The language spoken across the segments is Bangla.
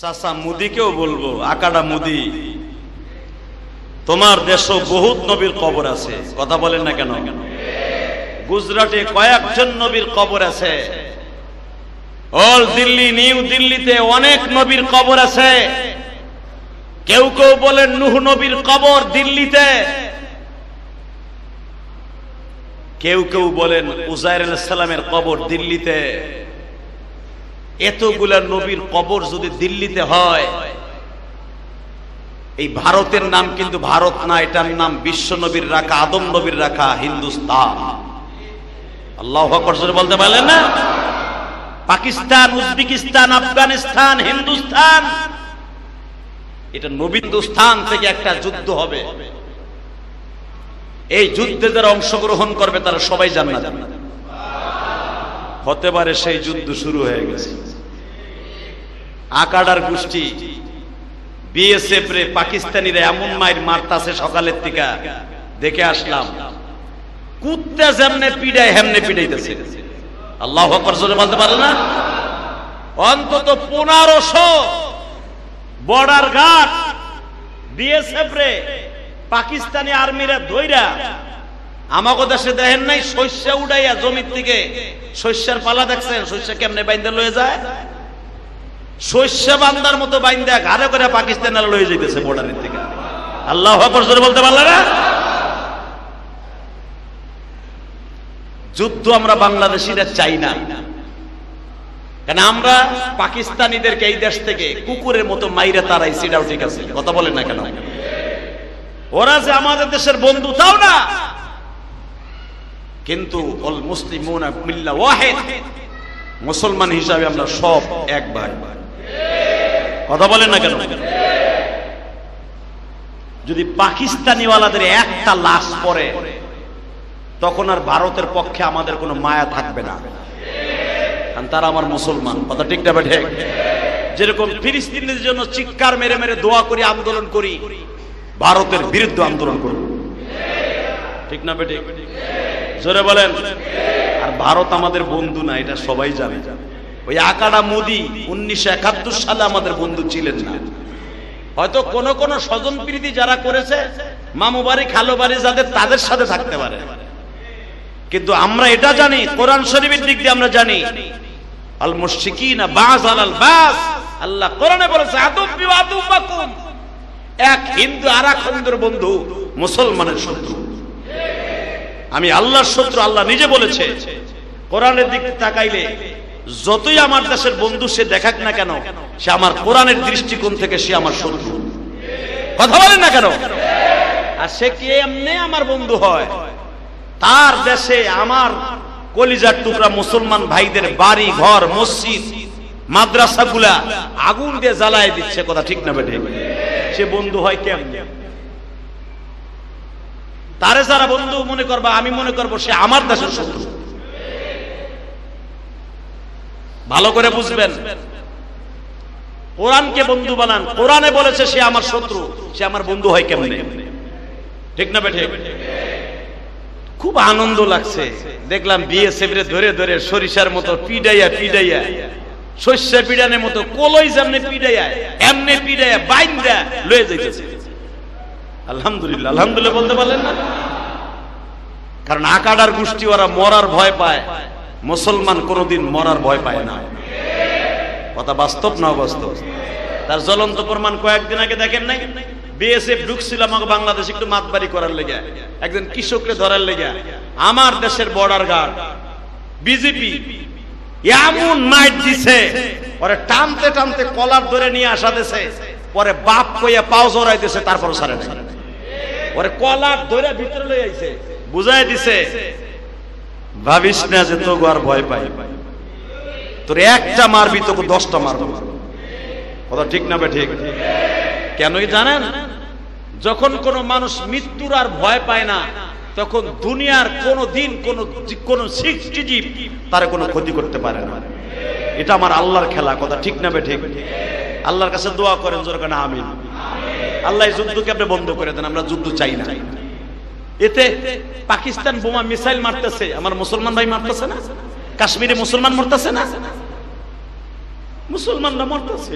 চাচা মুদিকেও বলবো, আকাডা মুদি, তোমার দেশে বহুত নবীর কবর আছে, কথা বলেন না কেন? গুজরাটে কয়েকজন নবীর কবর আছে, অল দিল্লি, নিউ দিল্লিতে অনেক নবীর কবর আছে। কেউ কেউ বলেন নূহ নবীর কবর দিল্লিতে, কেউ কেউ বলেন উজাইর আলাইহিস সালামের কবর দিল্লিতে। এতগুলা নবীর কবর যদি দিল্লিতে হয়, এই ভারতের নাম কিন্তু ভারত না, এটার নাম বিশ্ব নবীর রাখা, আদম নবীর রাখা হিন্দুস্তান। আল্লাহু আকবার জোরে বলতে পারলেন না? পাকিস্তান, উজবেকিস্তান, আফগানিস্তান, হিন্দুস্তান, এটা নবী হিন্দুস্তান থেকে একটা যুদ্ধ হবে। এই যুদ্ধে যারা অংশগ্রহণ করবে তারা সবাই জান্নাত হতে পারে। সেই যুদ্ধ শুরু হয়ে গেছে। আকাডার গোষ্ঠী বিএসএফ রে পাকিস্তানিরা এমন মাইর মারতাছে সকালের থেকে দেখে আসলাম, কুত্তা যেমনে পিড়ায় হেমনে পিড়াইতেছে। আল্লাহু আকবার জোরে বলতে পারে না? অন্তত 1500 বর্ডার গার্ড বিএসএফ রে পাকিস্তানি আর্মিরা ধইরা আমাগো দেশে দেখেন নাই শস্য উড়াইয়া জমির থেকে শস্যের পালা দেখছেন, শস্য কেমনে বাইন্দা লয়ে যায়, শস্য বান্দার মতো বাইন্দা ঘাড়ে করে পাকিস্তান লয়ে যাইতেছে বর্ডারের থেকে। আল্লাহু আকবার জোরে বলতে পারলে না? যুদ্ধ আমরা বাংলাদেশিরা চাই না, কারণ আমরা পাকিস্তানিদেরকে এই দেশ থেকে কুকুরের মতো মাইরে তারাই, সেটাও ঠিক আছে, কথা বলেন না কেন? ওরা যে আমাদের দেশের বন্ধু তাও না, কিন্তু অল মুসলিমুনা মিল্লাহ ওয়াহিদ, মুসলমান হিসাবে আমরা সব এক ভাই, কথা বলেন না কেন? যদি পাকিস্তানি ওয়ালাদের একটা লাশ পড়ে তখন আর ভারতের পক্ষে আমাদের কোনো মায়া থাকবে না, কারণ তারা আমার মুসলমান, কথা ঠিক না ঠিক? যেরকম ফিলিস্তিনের জন্য চিৎকার মেরে মেরে দোয়া করি, আন্দোলন করি, ভারতের বিরুদ্ধে আন্দোলন করব, ঠিক না বেটে? জোরে বলেন। আর ভারত আমাদের বন্ধু না, এটা সবাই জানে। ওই আকাডা মোদি 1971 সালে আমাদের বন্ধু ছিলেন না। হয়তো কোন কোন স্বজন প্রীতি যারা করেছে, মামু বাড়ি খালো বাড়ি যাদের, তাদের সাথে থাকতে পারে, কিন্তু আমরা এটা জানি, কোরআন শরীফের দিক দিয়ে আমরা জানি, আল মুশরিকিনা বায আলাল বায, আল্লাহ কোরআনে বলেছে আদুব্বি ওয়া আদুব্বাকুম, এক হিন্দু আর এক হিন্দুর বন্ধু মুসলমানের শত্রু। আমি আল্লাহর শত্রু, আল্লাহ নিজে বলেছে। কোরআনের দিকে তাকাইলে যতই আমার দেশের বন্ধু সে দেখাক না কেন, সে আমার কোরআনের দৃষ্টিকোণ থেকে সে আমার শত্রু, কথা বলেন না কেন? আর সে কি এমনি আমার বন্ধু হয়? তার দেশে আমার কলিজার টুকরা মুসলমান ভাইদের বাড়ি ঘর, মসজিদ, মাদ্রাসাগুলা আগুন দিয়ে জ্বালায় দিচ্ছে, কথা ঠিক না বেঠে? সে বন্ধু হয় কেমনে? তারে যারা বন্ধু মনে করবা, আমি মনে করবো সে আমার দেশের শত্রু। ভালো করে বুঝবেন, কোরআনকে বন্ধু বানান। কোরআনে বলেছে সে আমার শত্রু, সে আমার বন্ধু হয় কেমনে? ঠিক না বেঠে? খুব আনন্দ লাগছে, দেখলাম বিএসএফ রে ধরে ধরে সরিষার মতো পিডাইয়া পিডাইয়া, শস্য পিডানের মতো কলই যেমনে পিডাইয়া এমনি পিডাইয়া বাইন্দা লয়ে যাইতেছে। আলহামদুলিল্লাহ, আলহামদুলিল্লাহ বলতে পারলেন না? কারণ আকাডার গোষ্ঠী ওরা মরার ভয় পায়, মুসলমান কোনোদিন মরার ভয় পায় না। কথা বাস্তব না অবাস্তব? তার জ্বলন্ত প্রমাণ কয়েকদিন আগে দেখেন নাই, বিএসএফ ঢুকছিল আমাকে বাংলাদেশ একটু মাতবাড়ি করার লেগে, একজন কৃষককে ধরার লেগে। আমার দেশের বর্ডার গার্ড বিজেপি এমন মাইট দিছে, পরে টানতে টানতে কলার ধরে নিয়ে আসা দিছে, পরে বাপ কইয়া পাও জড়াই দিছে, তারপর সারে নাই, পরে কলার ধরে ভিতরে লই আইছে, বুঝাই দিছে ভাবিস না যে তোকে আর ভয় পাই, তোর একটা মারবি তোকে 10টা মারবো, কথা ঠিক না? ঠিক। কেন জানেন? যখন কোন মানুষ মৃত্যুর আর ভয় পায় না, তখন দুনিয়ার কোনো দিন কোন সৃষ্টিজীব তার কোনো ক্ষতি করতে পারে না। এটা আমার আল্লাহর খেলা, কথা ঠিক না? ঠিক। আল্লাহর কাছে দোয়া করেন জোরে করে আমিন। আল্লাহ এই যুদ্ধকে আপনি বন্ধ করে দেন, আমরা যুদ্ধ চাই না। এতে পাকিস্তান বোমা মিসাইল মারতেছে, আমার মুসলমান ভাই মারতেছে না? কাশ্মীরে মুসলমান মরতেছে না? মুসলমানরা মরতেছে,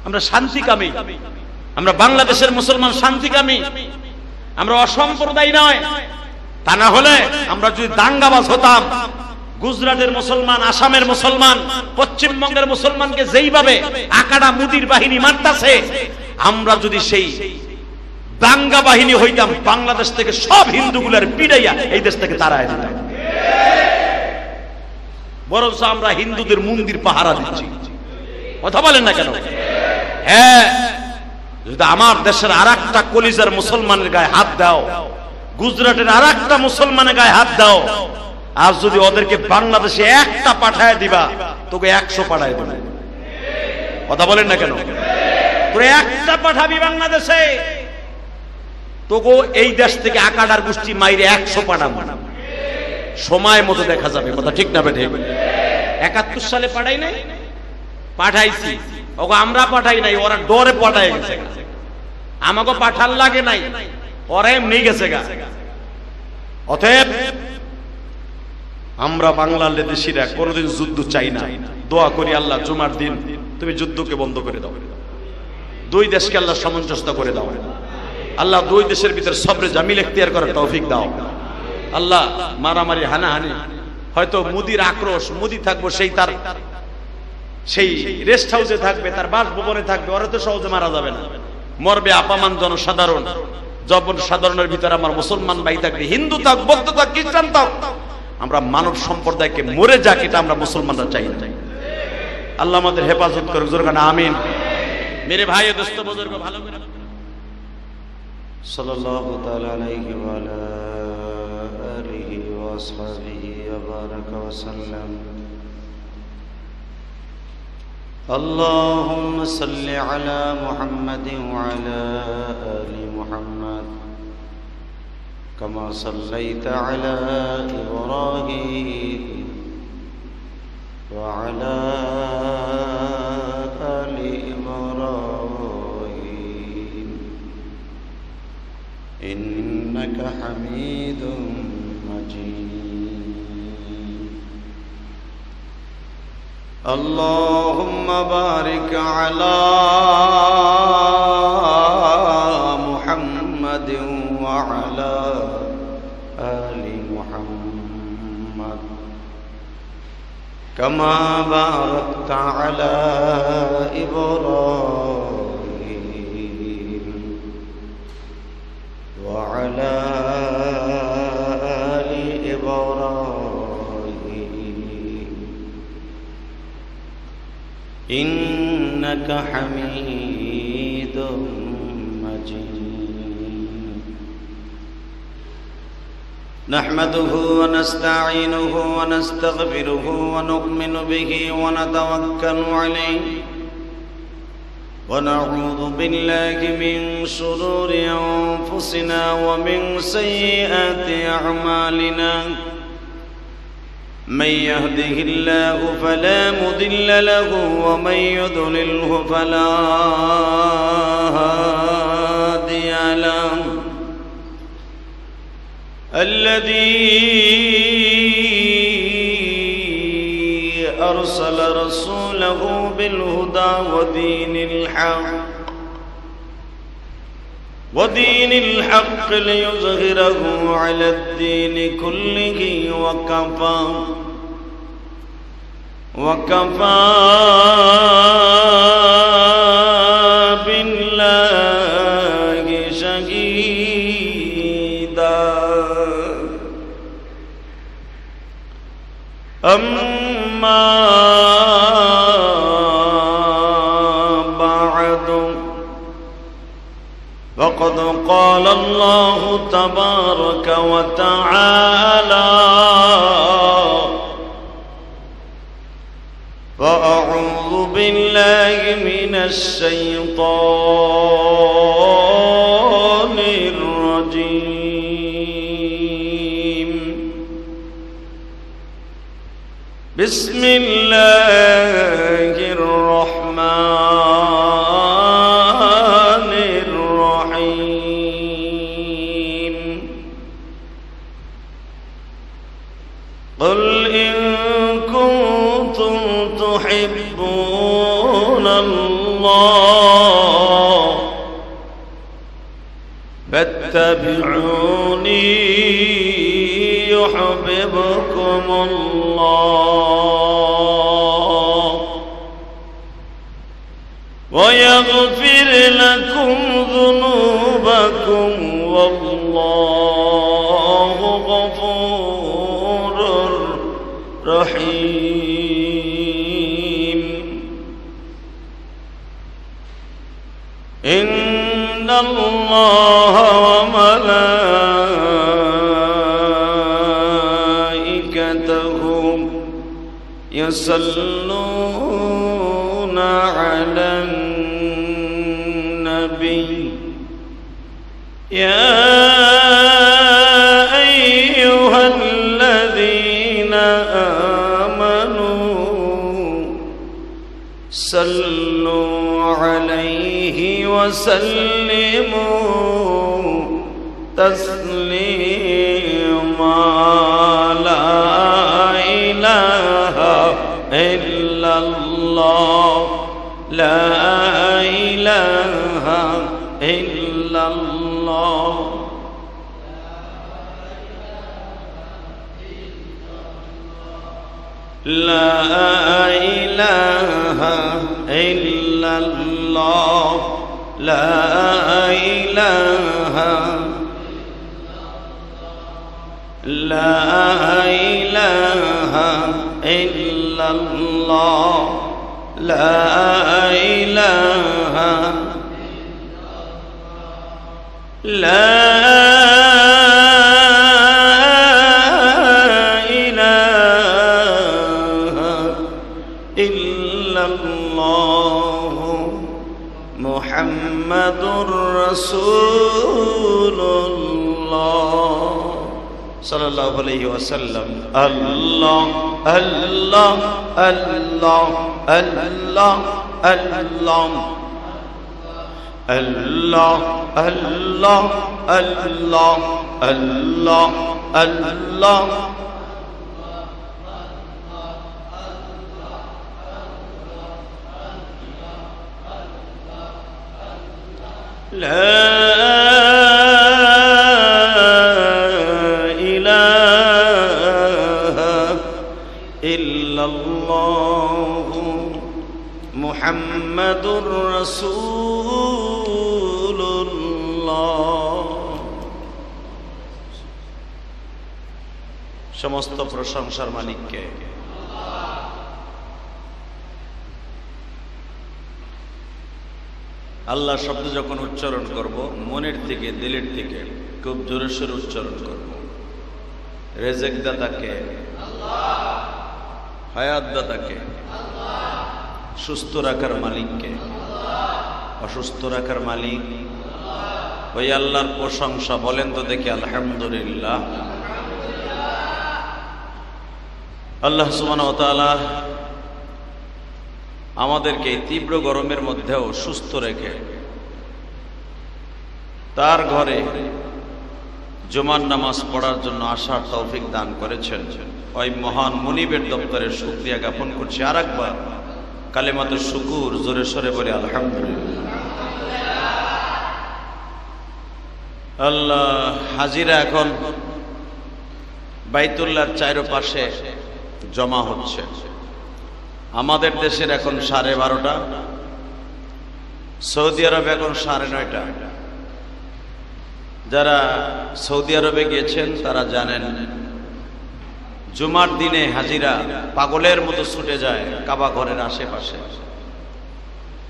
আমরা শান্তিকামী, আমরা বাংলাদেশের মুসলমান শান্তিকামী, আমরা অসম্প্রদায় নয়। তা না হলে আমরা যদি দাঙ্গাবাজ হতাম, গুজরাটের মুসলমান, আসামের মুসলমান, পশ্চিমবঙ্গের মুসলমানকে যেইভাবে আকাড়া মুদির বাহিনী মারতাছে, আমরা যদি সেই দাঙ্গা বাহিনী হইতাম, বাংলাদেশ থেকে সব হিন্দুগুলার পিড়াইয়া এই দেশ থেকে তাড়ায় দিতাম। বরঞ্চ আমরা হিন্দুদের মন্দির পাহারা দিচ্ছি। কথা বলেন না কেন? হ্যাঁ, যদি আমার দেশের আর একটা কলিজার মুসলমানের গায়ে হাত দাও, গুজরাটের আর একটা মুসলমানের গায়ে হাত দাও, আর যদি ওদেরকে বাংলাদেশে একটা পাঠায় দিবা, তোকে 100 পাঠায় দেবে। কথা বলেন না কেন? তোরে একটা পাঠাবি বাংলাদেশে, তোকে এই দেশ থেকে আকাডার গোষ্ঠী মাইরে 100 পাঠাবো, সময় মতো দেখা যাবে। কথা ঠিক না বেঠিক? 71 সালে পাঠাই নাই, পাঠাইছি। ওকে আমরা পাঠাই নাই, ওরা ডরে পাঠাই গেছে। আমাকে পাঠার লাগে নাই, ওরা এমনি গেছে গা। অতএব আমরা বাংলাদেশিরা কোনোদিন যুদ্ধ চাই না। দোয়া করি আল্লাহ জুমার দিন তুমি যুদ্ধকে বন্ধ করে দাও, দুই দেশকে আল্লাহ সামঞ্জস্য করে দাও। আল্লাহ দুই দেশের ভিতরে সবরে জামিল এখতিয়ার করার তৌফিক দাও। আল্লাহ মারামারি, হানাহানি, হয়তো মুদির আক্রোশ, মুদি থাকবো সেই তার সেই রেস্ট হাউসে থাকবে, তার বাসভবনে থাকবে, ওরা তো সহজে মারা যাবে না। মরবে আপামান জনসাধারণ, জনসাধারণের ভিতরে আমার মুসলমান ভাই থাকবে, হিন্দু থাক, বৌদ্ধ থাক, খ্রিস্টান থাক, আমরা মানব সম্প্রদায়কে মরে যাক এটা আমরা মুসলমানরা চাই না। আল্লাহ আমাদের হেফাজত করুক, জোরে কানা আমিন। মেরে ভাই দোস্ত বুজুর্গ, ভালো করে সাল্লাল্লাহু তাআলা আলাইহি ওয়া আলা আলিহি ওয়া আসহাবিহি ওয়া বারাকা ওয়া সাল্লাম। আল্লাহুম্মা সাল্লি আলা মুহাম্মাদিন ওয়া আলা আলি মুহাম্মাদ কামা সাল্লাইতা আলা ইব্রাহিম ওয়া আলা আলি ইব্রাহিম ইন্নাকা হামিদুম মাজিদ। اللهم بارك على محمد وعلى آل محمد كما باركت على إبراهيم وعلى آل إبراهيم إنك حميد مجيد. نحمده ونستعينه ونستغفره ونؤمن به ونتوكل عليه ونعوذ بالله من شرور أنفسنا ومن سيئات أعمالنا. من يهده الله فلا مضل له ومن يضلله فلا هادي له. الذي أرسل رسوله بالهدى ودين الحق ليظهره على الدين كله وكفى بالله شهيدا. أما بعد فقد قال الله تبارك وتعالى: فأعوذ بالله من الشيطان الرجيم. بسم الله الرحمن الرحيم. قل إن كنتم تحبون الله فاتبعوني يحببكم الله ويغفر لكم ذنوبكم والله غفور رحيم إن الله وملائكته يصلون على النبي يا أيها الذين آمنوا صلوا عليه وسلموا تسليما لا إله إلا الله لا إله إلا الله لا إله إلا الله لا إله لا إله إلا الله لا إله لا محمد رسول الله صلى الله عليه وسلم الله الله الله الله الله الله الله الله الله الله لا إله إلا الله محمد رسول الله সমস্ত প্রশংসার মালিককে আল্লাহ শব্দ যখন উচ্চারণ করব মনের থেকে দিলের থেকে খুব জোরে সোরে উচ্চারণ করব রেজেক দাতাকে আল্লাহ হায়াত দাতাকে আল্লাহ সুস্থ রাখার মালিককে আল্লাহ অসুস্থ রাখার মালিক আল্লাহ ওই আল্লাহর প্রশংসা বলেন তো দেখি আলহামদুলিল্লাহ আল্লাহ সুবহানাহু ওয়া তাআলা আমাদেরকে তীব্র গরমের মধ্যেও সুস্থ রেখে তার ঘরে জুমার নামাজ পড়ার জন্য আসার তৌফিক দান করেছেন ওই মহান মুনিবের দপ্তরে শুকরিয়া জ্ঞাপন করছি আরেকবার কালেমাতুশ শুকুর জোরে সোরে বলে আলহামদুলিল্লাহ আল্লাহ হাজিরা এখন বাইতুল্লাহর চারপাশে জমা হচ্ছে আমাদের দেশের এখন 12:30 সৌদি আরব এখন 9:30 যারা সৌদি আরবে গিয়েছেন তারা জানেন জুমার দিনে হাজিরা পাগলের মতো ছুটে যায় কাবা ঘরের আশেপাশে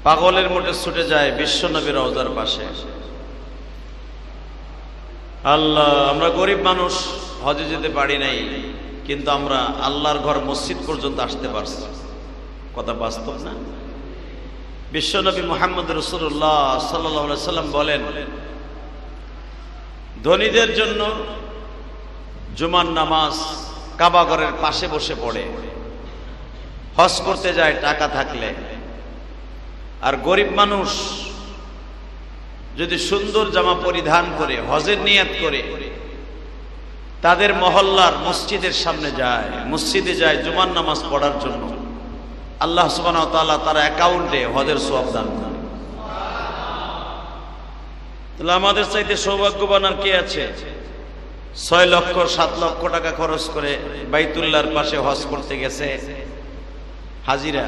পাগলের মতো ছুটে যায় বিশ্বনবীর রওজার পাশে আল্লাহ আমরা গরিব মানুষ হজে যেতে পারি নাই কিন্তু আমরা আল্লাহর ঘর মসজিদ পর্যন্ত আসতে পারছি কথা বাস্তব না বিশ্বনবী মুহাম্মদ রাসূলুল্লাহ সাল্লাল্লাহু আলাইহি সাল্লাম বলেন ধনীদের জন্য জুমার নামাজ কাবা ঘরের পাশে বসে পড়ে হজ করতে যায় টাকা থাকলে আর গরিব মানুষ যদি সুন্দর জামা পরিধান করে হজের নিয়ত করে তাদের মহল্লার মসজিদের সামনে যায় মসজিদে যায় জুমার নামাজ পড়ার জন্য আল্লাহ সুবহানাহু ওয়া তাআলা তার অ্যাকাউন্টে হজের সওয়াব দান করেন তাহলে আমাদের চাইতে সৌভাগ্যবান আর কে আছে? 6 লক্ষ 7 লক্ষ টাকা খরচ করে বাইতুল্লাহর পাশে হজ করতে গেছে হাজিরা,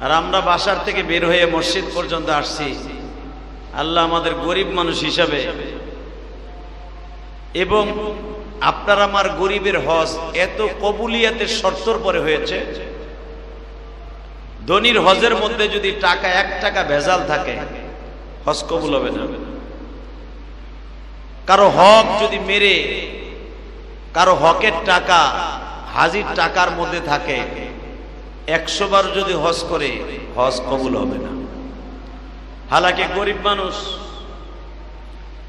আর আমরা বাসার থেকে বের হয়ে মসজিদ পর্যন্ত আসছি। আল্লাহ আমাদের গরিব মানুষ হিসাবে, এবং আপনার আমার গরিবের হজ এত কবুলিয়াতের শর্তর পরে হয়েছে। ধনীর হজের মধ্যে যদি টাকা 1 টাকা ভেজাল থাকে, হজ কবুল হবে না। কারো হক যদি মেরে, কারো হকের টাকা হাজির টাকার মধ্যে থাকে, 100 বার যদি হজ করে, হজ কবুল হবে না। হালাকি গরিব মানুষ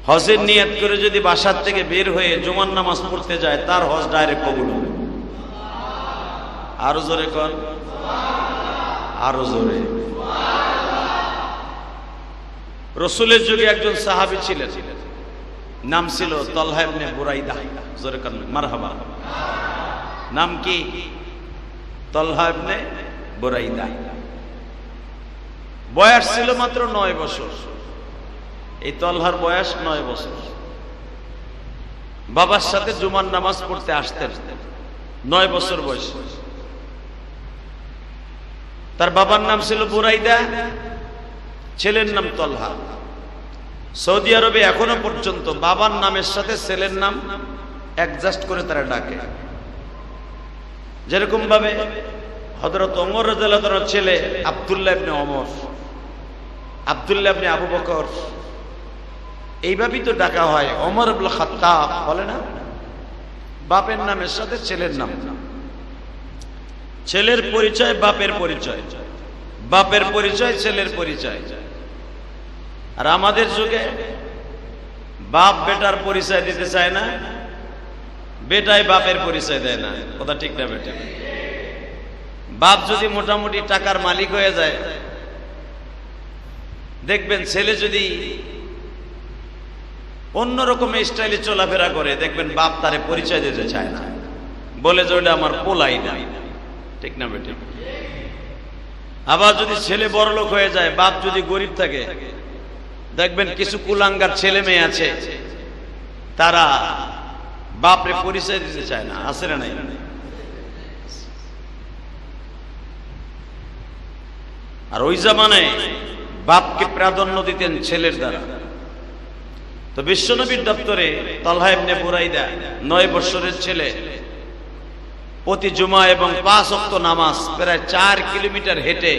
হজের নিয়ত করে যদি বাসার থেকে বের হয়ে জুমার নামাজ পড়তে যায়, তার হজ ডাইরেক্ট কবুল হবে। আরো জোরে কর, আরো জোরে। রসুলের যুগে একজন সাহাবী ছিলেন, নাম ছিল তলহা ইবনে বুরাইদা। জোরে কর মারহাবা। নাম কি? তলহা ইবনে বুরাইদা। বয়স ছিল মাত্র 9 বছর। এই তলহার বয়স 9 বছর। বাবার সাথে জুমার নামাজ পড়তে আসতেন 9 বছর বয়স। তার বাবার নাম ছিল বুরাইদা, ছেলের নাম তলহা। সৌদি আরবে এখনো পর্যন্ত বাবার নামের সাথে ছেলের নাম অ্যাডজাস্ট করে তারা ডাকে। যেরকম ভাবে হযরত ওমর রাদিয়াল্লাহু তাআলার ছেলে আব্দুল্লাহ ইবনে ওমর, আব্দুল্লাহ ইবনে আবু বকর, এইভাবেই তো ডাকা হয়। ওমর ইবনে খাত্তাব বলে না? বাপের নামের সাথে ছেলের নাম। ছেলের পরিচয় বাপের পরিচয়, বাপের পরিচয় ছেলের পরিচয়। আর আমাদের যুগে বাপ বেটার পরিচয় দিতে চায় না, বেটাই বাপের পরিচয় দেয় না। কথা ঠিক না বেটা? বাপ যদি মোটামুটি টাকার মালিক হয়ে যায়, দেখবেন ছেলে যদি অন্যরকম স্টাইলে চলাফেরা করে, দেখবেন বাপ তারে পরিচয় দিতে চায় না, বলে যে ওটা আমার পোলাই না। ঠিক না বেটা? আবার যদি ছেলে বড়লোক হয়ে যায়, বাপ যদি গরিব থাকে, দেখবেন কিছু কুলাঙ্গার ছেলে মেয়ে আছে, তারা বাপরে পরিচয় দিতে চায় না। আছে না নাই? আর ওই জামানায় বাপকে প্রাধান্য দিতেন ছেলের দ্বারা। তো বিশ্বনবীর দপ্তরে তলহা ইবনে বুরাইদা 9 বছরের ছেলে প্রতি জুমা এবং 5 ওয়াক্ত নামাজ প্রায় 4 কিলোমিটার হেঁটে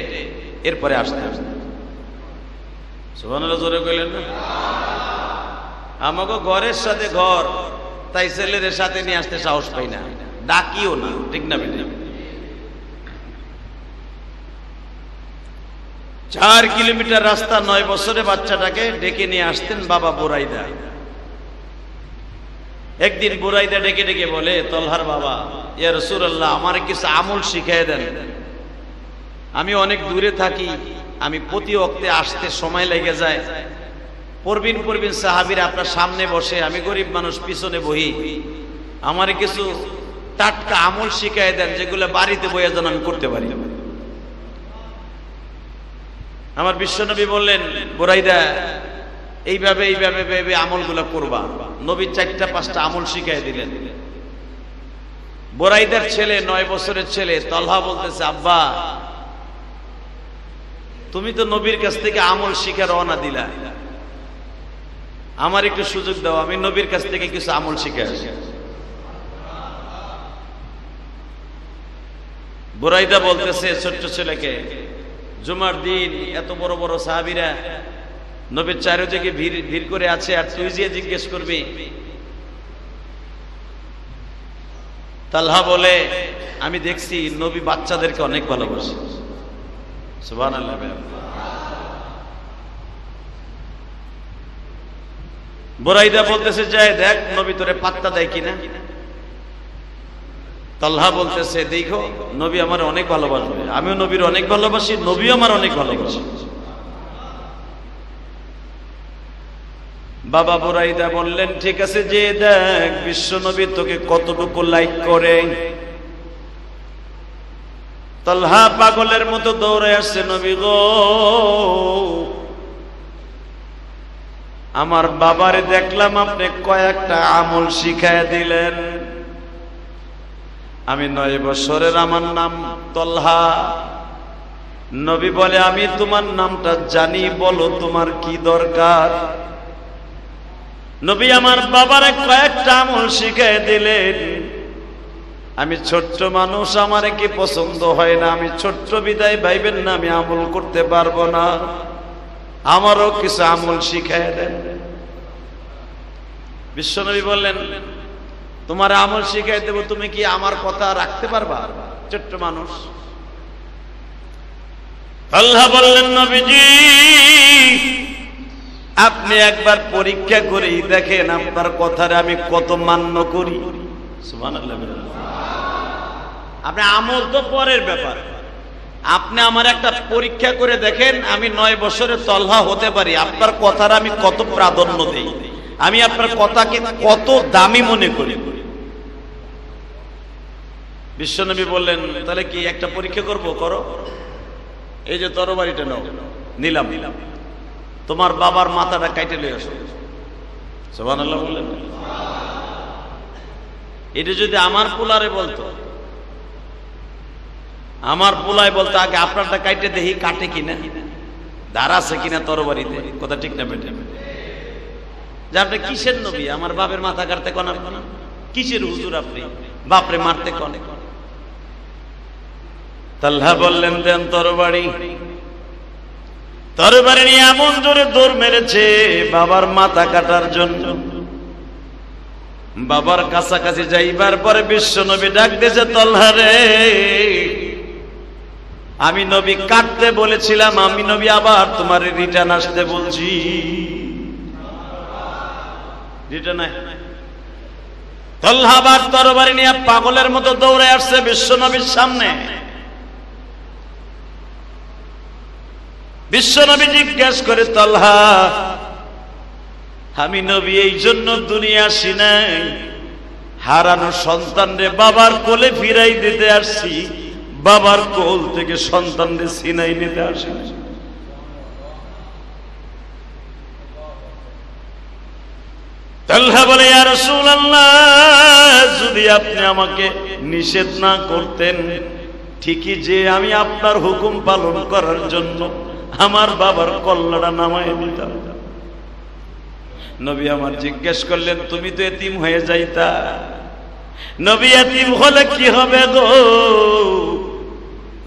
এরপরে আসতেন। সুবহানাল্লাহ, জোরে কইলেন না? আমাকে ঘরের সাথে ঘর, তাই ছেলেদের সাথে নিয়ে আসতে সাহস পাই না, ডাকিও না। ঠিক না বেটা? 4 কিলোমিটার রাস্তা 9 বছরের বাচ্চাটাকে ডেকে নিয়ে আসতেন বাবা বুরাইদা। একদিন বুরাইদা ডেকে ডেকে বলে, তলহার বাবা, ইয়া রাসূলুল্লাহ, আমারে কিছু আমল শিখিয়ে দেন। আমি অনেক দূরে থাকি, আমি প্রতি ওয়াক্তে আসতে সময় লেগে যায়। পরবিন সাহাবীরা আপনার সামনে বসে, আমি গরিব মানুষ পিছনে বহি। আমারে কিছু টাটকা আমল শিখিয়ে দেন, যেগুলো বাড়িতে বইয়া যেন আমি করতে পারি। আমার বিশ্বনবী বললেন, বুরাইদা, এইভাবে এইভাবে এইভাবে আমলগুলো করবা। নবী 4-5টা আমল শিখিয়ে দিলেন। বুরাইদার ছেলে, 9 বছরের ছেলে তলহা বলতেছে, আব্বা, তুমি তো নবীর কাছ থেকে আমল শিখে রওনা দিলা, আমার একটু সুযোগ দাও, আমি নবীর কাছ থেকে কিছু আমল শিখে আসি। বুরাইদা বলতেছে ছোট্ট ছেলেকে, জুমার দিন এত বড় বড় সাহাবীরা নবীর চারিদিকে ভিড় করে আছে, আর তুই যে জিজ্ঞেস করবি? তালহা বলে, আমি দেখছি নবী বাচ্চাদেরকে অনেক ভালোবাসে। সুবহানাল্লাহ। বুরাইদা বলতেছে, যাই দেখ নবী তোরে পাত্তা দেয় কিনা। তালহা বলতেছে, দেখো নবী আমার অনেক ভালোবাসবে, আমিও নবীর অনেক ভালোবাসি, নবী আমার অনেক ভালোবাসে। বাবা বুরাইদা বললেন, ঠিক আছে, যে দেখ বিশ্ব নবী তোকে কতটুকু লাইক করে। তালহা পাগলের মতো দৌড়ে আসছে, নবী গো, আমার বাবারে দেখলাম আপনি কয়েকটা আমল শিখায় দিলেন। আমি 9 বছরের, আমার নাম তলহা। নবী বলে আমি তোমার নামটা জানি, বলো তোমার কি দরকার। নবী আমার বাবারে কয়েকটা আমল শিখায় দিলেন। আমি ছোট্ট মানুষ, আমারে কি পছন্দ হয় না, আমি ছোট্ট বিদায় ভাইবেন না আমি আমল করতে পারবো না, আমারও কিছু আমল শিখায় দেন। বিশ্বনবী বললেন তোমার আমল শিখাই দেব, তুমি কি আমার কথা রাখতে পারবা? ছোট্ট মানুষ। আল্লাহ বললেন নবীজি আপনি একবার পরীক্ষা করে দেখেন আপনার কথারে আমি কত মান্য করি। সুবহানাল্লাহ। আপনি আমল তো পরের ব্যাপার, আপনি আমার একটা পরীক্ষা করে দেখেন আমি 9 বছরের তলহা হতে পারি, আপনার কথার আমি কত প্রাধান্য দেই, আমি আপনার কথাকে কত দামি মনে করি। বিশ্বনবী বললেন তাহলে কি একটা পরীক্ষা করব? করো। এই যে তরবারিটা নাও। নিলাম। তোমার বাবার মাথাটা কাইটে লয়ে আসো। সুবহানাল্লাহ বললেন। এটা যদি আমার পোলারে বলতো, আমার পোলায় বলতো আগে আপনারটা কাইটে দেখি কাটে কিনা, ধার আছে কিনা তরবারিতে, কথা ঠিক না বেটে? যে আপনি কিসের নবী, আমার বাপের মাথা কাটতে কোন? আপনার কিসের হুজুর আপনি, বাপরে মারতে কনে? তালহা বললেন দেন তরবারি। তরবারি নিয়ে এমন জোরে দৌড় মেরেছে বাবার মাথা কাটার জন্য। বাবার কাছাকাছি যাইবার পরে বিশ্বনবী ডাক দিয়েছে তলহা রে, আমি নবী কাটতে বলেছিলাম, আমি নবী আবার তোমার রিটার্ন আসতে বলছি। রিটার্ন তলহা আবার তরবারি নিয়ে পাগলের মতো দৌড়ে আসছে বিশ্বনবীর সামনে। বিশ্বনবী জিজ্ঞেস করে তলহা আমি নবী এই জন্য দুনিয়া আসি নাই, হারানো সন্তানরে বাবার কোলে ফিরাই দিতে আসছি, বাবার কোল থেকে সন্তানরে ছিনাই নিতে আসি। তালহা বলে ইয়া রাসূলুল্লাহ যদি আপনি আমাকে নিষেধ না করতেন, ঠিকই যে আমি আপনার হুকুম পালন করার জন্য আমার বাবার কল্লাটা নামায় দিতাম। নবী আমার জিজ্ঞেস করলেন তুমি তো এতিম হয়ে যাইতা। নবী এতিম হলে কি হবে গো,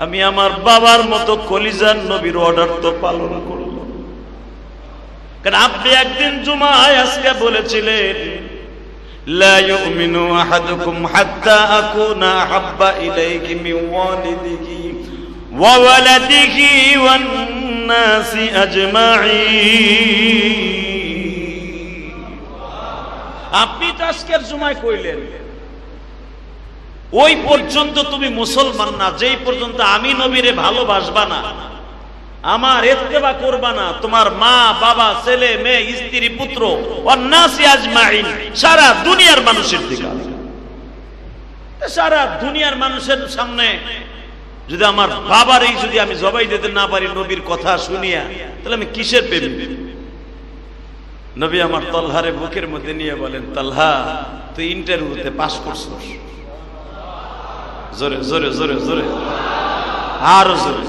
আমি আমার বাবার মতো কলিজার নবীর অর্ডার তো পালন করলাম। কারণ আপনি একদিন জুমায় আজকে বলেছিলেন লা ইউমিনু আহাদুকুম হাত্তা আকুনা হাব্বা ইলাইহি মিন ওয়ালিদিহি ওয়া ওয়ালাদিহি ওয়ান নাসি আজমাইন। আপনি তো আজকের জুমায় কইলেন ওই পর্যন্ত তুমি মুসলমান না যেই পর্যন্ত আমি নবীরে ভালোবাসবা না, আমার ইত্তেবা করবা না, তোমার মা বাবা ছেলে মেয়ে স্ত্রী পুত্র ওয়ান্নাসি আজমাইন সারা দুনিয়ার মানুষের দিকে, সারা দুনিয়ার মানুষের সামনে যদি আমার বাবারই যদি আমি জবাই দিতে না পারি নবীর কথা শুনিয়া, তাহলে আমি কিসের প্রেমী? নবী আমার তলহারে বুকের মধ্যে নিয়ে বলেন তলহা তুই ইন্টারভিউতে পাস করছিস। জোরে জোরে জোরে জোরে আরো জোরে।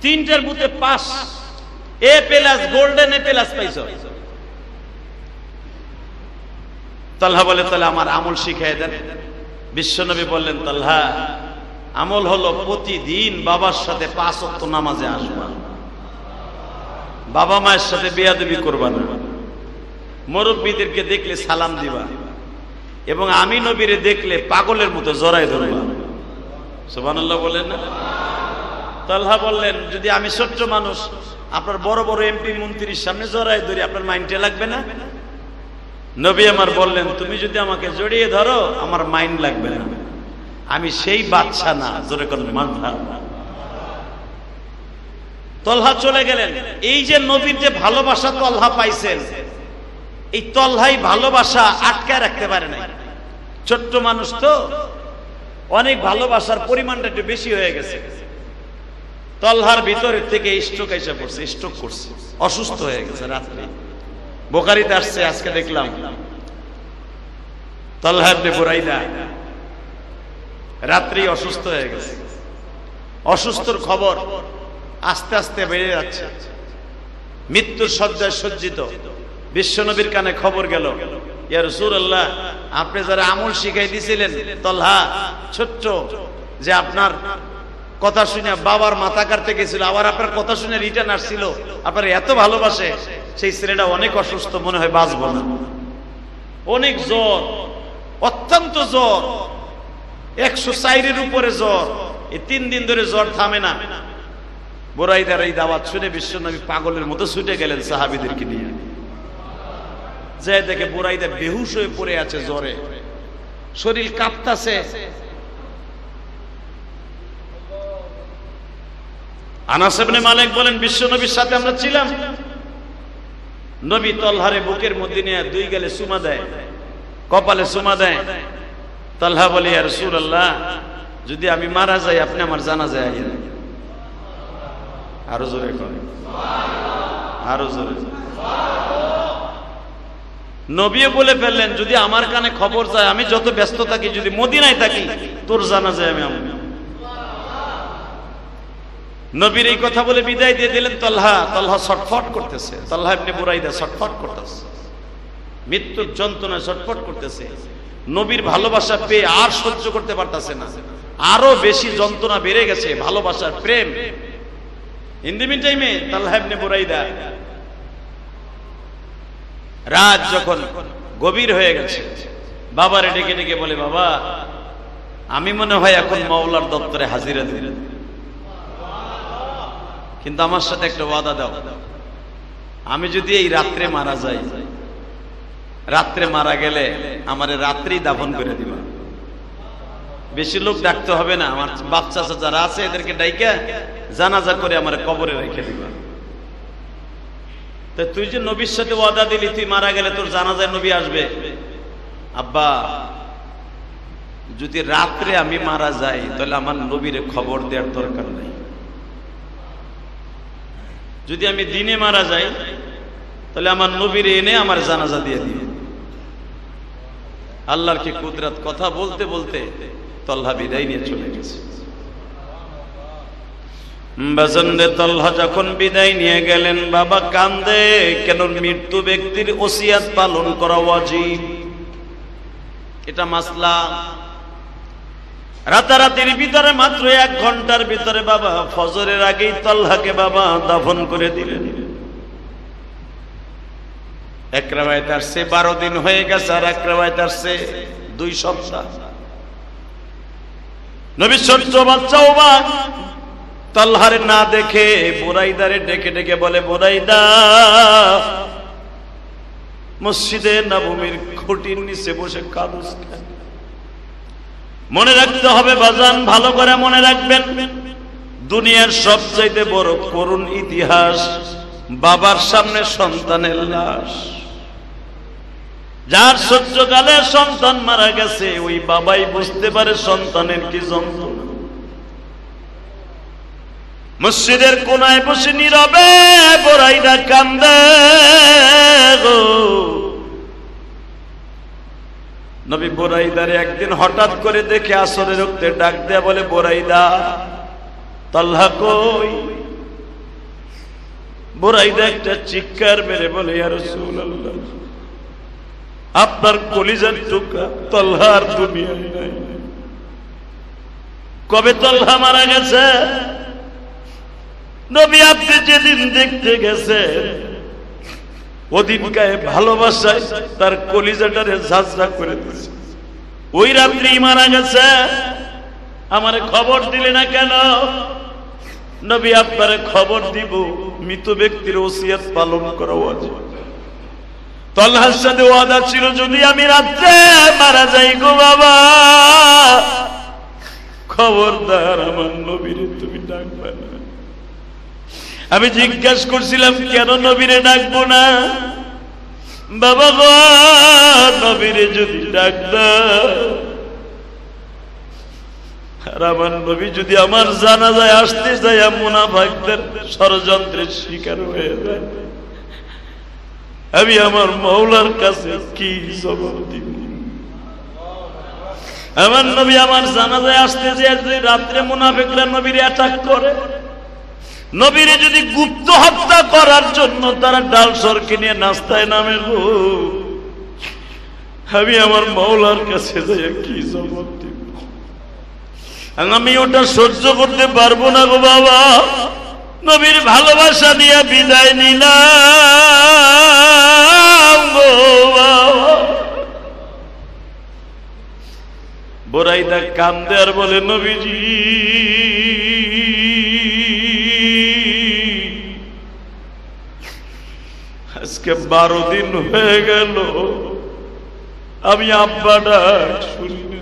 3টার বুথে pass, A plus golden A plus পাইছো। তালহা বলে তাহলে আমার আমল শিখাই দেন। বিশ্বনবী বললেন তালহা আমল হলো প্রতিদিন বাবার সাথে 5 ওয়াক্ত নামাজে আসবা, বাবা মায়ের সাথে বেয়াদবি করবা না, মুরব্বীদেরকে দেখলে সালাম দিবা, এবং আমি নবীরে দেখলে পাগলের মতো জড়াই ধরবা। সুবহানাল্লাহ বলেন না? তালহা বললেন যদি আমি ছোট্ট মানুষ আপনার বড় বড় এমপি মন্ত্রীর সামনে জড়াই ধরি আপনার মাইন্ডে লাগবে না? নবী আমার বললেন তুমি যদি আমাকে জড়িয়ে ধরো আমার মাইন্ড লাগবে না, আমি সেই বাদশা না। জোরে কোন মাথা। তলহা চলে গেলেন। এই যে নবীর যে ভালোবাসা তলহা পাইছেন, এই তলহাই ভালোবাসা আটকায় রাখতে পারে না। ছোট্ট মানুষ তো অনেক ভালোবাসার পরিমাণটা একটু বেশি হয়ে গেছে। তলহার ভিতরের থেকে স্ট্রোক এসে পড়ছে, স্ট্রোক করছে, অসুস্থ হয়ে গেছে রাত্রে। বুখারীতে আসছে, আজকে দেখলাম তলহা ইবনে বুরাইদা রাত্রি অসুস্থ হয়ে গেছে। অসুস্থর খবর আস্তে আস্তে বেড়ে যাচ্ছে, মৃত্যুর শয্যায় সজ্জিত। বিশ্বনবীর কানে খবর গেল, ইয়া রাসূলুল্লাহ, আপনি যারা আমল শিখাই দিয়েছিলেন তলহা ছোট্ট, যে আপনার কথা শুনে বাবার মাথা কাটতে গেছিল, আবার আপনার কথা শুনে রিটার্ন আসছিল, আপনার এত ভালোবাসে, সেই ছেলেটা অনেক অসুস্থ, মনে হয় বাঁচবো না। অনেক জ্বর, অত্যন্ত জ্বর, 104-এর উপরে জ্বর, এই 3 দিন ধরে জ্বর থামে না। বুরাইদার এই দাওয়াত শুনে বিশ্বনবী পাগলের মতো ছুটে গেলেন সাহাবীদেরকে নিয়ে। যে দেখে বুরাইদা বেহুশ হয়ে পড়ে আছে জ্বরে, শরীর কাঁপতাছে। আনাস ইবনে মালিক বলেন, বিশ্বনবীর সাথে আমরা ছিলাম, নবী তলহারে বুকের মধ্যে নিয়ে 2 গালে চুমা দেয়, কপালে চুমা দেয়। তলহা বলে, ইয়া রাসূলুল্লাহ, যদি আমি মারা যাই আপনি আমার জানাজায় আইয়েন। আরো জোরে করে, আরো জোরে। নবীও বলে ফেললেন, যদি আমার কানে খবর যায়, আমি যত ব্যস্ত থাকি, যদি মদিনায় থাকি, তোর জানাজায় আমি। নবীর এই কথা বলে বিদায় দিয়ে দিলেন। তলহা ছটফট করতেছে, তলহা ইবনে বুরাইদা ছটফট করতেছে, মৃত্যুর যন্ত্রণায় ছটফট করতেছে। নবীর ভালোবাসা পেয়ে আর সহ্য করতে পারতেছে না, আরো বেশি যন্ত্রণা বেড়ে গেছে, ভালোবাসার প্রেম। ইন দি মিন টাইমে তলহা ইবনে বুরাইদা রাত যখন গভীর হয়ে গেছে, বাবারে ডেকে ডেকে বলে, বাবা, আমি মনে হয় এখন মাওলার দপ্তরে হাজিরা দিব, কিন্তু আমার সাথে একটা ওয়াদা দাও, আমি যদি এই রাত্রে মারা যাই, রাত্রে মারা গেলে আমারে রাত্রেই দাফন করে দিবা, বেশি লোক ডাকতে হবে না, আমার বাচ্চা যারা আছে এদেরকে ডাইকা জানাজা করে আমার কবরে রেখে দিবা। তো তুই যে নবীর সাথে ওয়াদা দিলি, তুই মারা গেলে তোর জানাজায় নবী আসবে। আব্বা, যদি রাত্রে আমি মারা যাই, তাহলে আমার নবীরে খবর দেওয়ার দরকার নাই। যদি আমি দিনে মারা যাই, তাহলে আমার নবীরে এনে আমার জানাজা দিয়ে দিবে। আল্লাহর কি কুদরত! কথা বলতে বলতে তলহা বিদায় নিয়ে চলে গেছে। বাজানরে তলহা যখন বিদায় নিয়ে গেলেন, বাবা কান্দে, কেন? মৃত্যু ব্যক্তির ওসিয়াত পালন করা ওয়াজিব, এটা মাসলা। রাতারাতির ভিতরে, মাত্র 1 ঘন্টার ভিতরে বাবা ফজরের আগেই তলহাকে বাবা দাফন করে দিলেন। এক রাওয়ায়াত আসছে 12 দিন হয়ে গেছে, আর এক রাওয়ায়াত আসছে 2 সপ্তাহ। নবী ছোট্ট বাচ্চা অবাক, তলহারে না দেখে বুরাইদারে ডেকে ডেকে বলে, বুরাইদা, মসজিদে নববীর খুঁটির নিচে বসে কাঁদছ কেন? মনে রাখতে হবে বাজান, ভালো করে মনে রাখবেন, দুনিয়ার সবচাইতে বড় করুণ ইতিহাস বাবার সামনে সন্তানের লাশ। যার সহ্যকালে সন্তান মারা গেছে, ওই বাবাই বুঝতে পারে সন্তানের কি যন্ত্রণা। মসজিদের কোনায় বসে নীরবে বুরাইদা কান্দে গো। নবী বুরাইদারে একদিন হঠাৎ করে দেখে আসরের রক্তে ডাক দেয়া বলে, বুরাইদা, তলহা কই? বুরাইদা একটা চিৎকার মেরে বলে, ইয়া রাসূলুল্লাহ, আপনার কলিজার টুকরা তলহা আর দুনিয়ায় নাই। কবে তলহা মারা গেছে? নবী আপনি যেদিন দেখতে গেছেন, ওদিন গায়ে ভালোবাসায় তার কলিজাটারে ঝাঁঝরা করে দিয়েছে। ওই রাত্রি মারা গেছে, আমারে খবর দিলে না কেন? নবী আপনারে খবর দিব, মৃত ব্যক্তির ওসিয়ত পালন করা ওয়াজিব। তলহার সাথে ওয়াদা ছিল, যদি আমি রাত্রে মারা যাই গো বাবা, খবরদার আমার নবীরে তুমি ডাকবে না। আমি জিজ্ঞাসা করছিলাম, কেন নবীরে ডাকবো না? বাবা গো, নবীরে যদি ডাক দাও, আর আমার নবী যদি আমার জানাজায় আসতে যায় মুনাফিকদের ষড়যন্ত্রের শিকার হয়ে যায়, আমি আমার মাওলার কাছে কি জবাব দিব? আমার নবী আমার জানাজায় আসতে যায় যদি রাত্রে মুনাফিকরা নবীর অ্যাটাক করে, নবীরে যদি গুপ্ত হত্যা করার জন্য তারা ডাল সরকে নিয়ে নাস্তায় নামে গো, আমি আমার মাওলার কাছে যাই কি জবাব দিব? আমি ওটা সহ্য করতে পারবো না গো বাবা। নবীর ভালোবাসা নিয়ে বিদায় নিলাম গো বাবা। বুরাইদা কান্দে আর বলে, নবীজি আজকে 12 দিন হয়ে গেল আমি আব্বা ডাক শুনি না।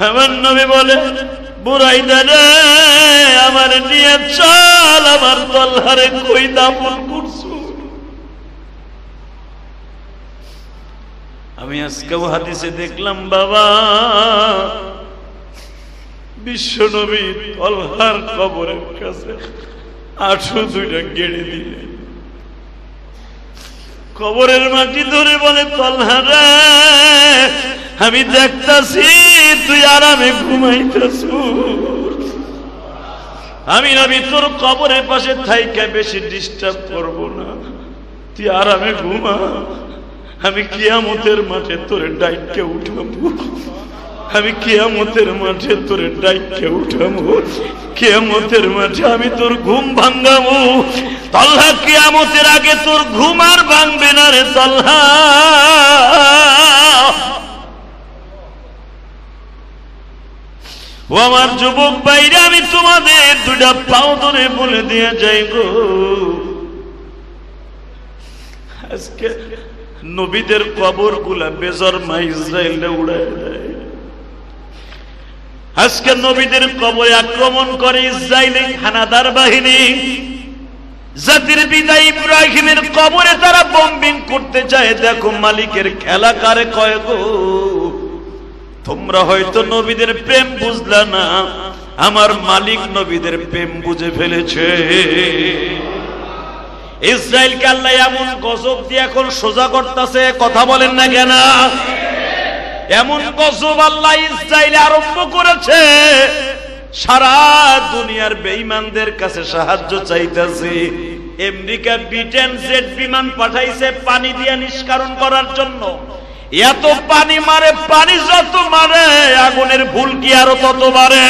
আমার নবী বলে, বুরাইদা রে আমার নিয়ে চল, আমার তলহারে কই দাফন করছো? আমি আজকেও হাদিসে দেখলাম বাবা, বিশ্ব নবী তলহার কবরের কাছে 802টা গেড়ে দিলেন। কবরের মাটি ধরে বলে, তলহারে আমি দেখতাছি তুই আরামে ঘুমাইতেছ, আমি নবী তোর কবরের পাশে থাইকা বেশি ডিস্টার্ব করব না, তুই আরামে ঘুমা। আমি কিয়ামতের মাঠে তোরে ডাইকে উঠাবো, আমি কিয়ামতের মাঠে তোরে ডাইকে উঠাবো, কিয়ামতের মাঠে আমি তোর ঘুম ভাঙাবো। তলহা কিয়ামতের আগে তোর ঘুম আর ভাঙবে না রে তলহা। ও আমার যুবক ভাইরা, আমি তোমাদের 2টা পাও ধরে বলে দিয়ে যাই গো, আজকে নবীদের কবর গুলা বেজরমা ইসরায়েলে উড়ায় দেয়। আজকে নবীদের কবরে আক্রমণ করে ইসরায়েলি হানাদার বাহিনী। জাতির পিতা ইব্রাহিমের কবরে তারা বম্বিং করতে চায়। দেখো মালিকের খেলা কারে কয় গো। তোমরা হয়তো নবীদের প্রেম বুঝলা না, আমার মালিক নবীদের প্রেম বুঝে ফেলেছে। ইসরায়েলকে আল্লাহ এমন গজব দিয়ে এখন সোজা করতেছে, কথা বলেন না কেন? এমন গজব আল্লাহ ইসরায়েলে আরম্ভ করেছে, সারা দুনিয়ার বেঈমানদের কাছে সাহায্য চাইতেছে। আমেরিকা ব্রিটেন জেট বিমান পাঠাইছে পানি দিয়ে নিষ্কাশন করার জন্য। এত পানি মারে, পানি যত মারে আগুনের ভুলকি আরো তত বাড়ে।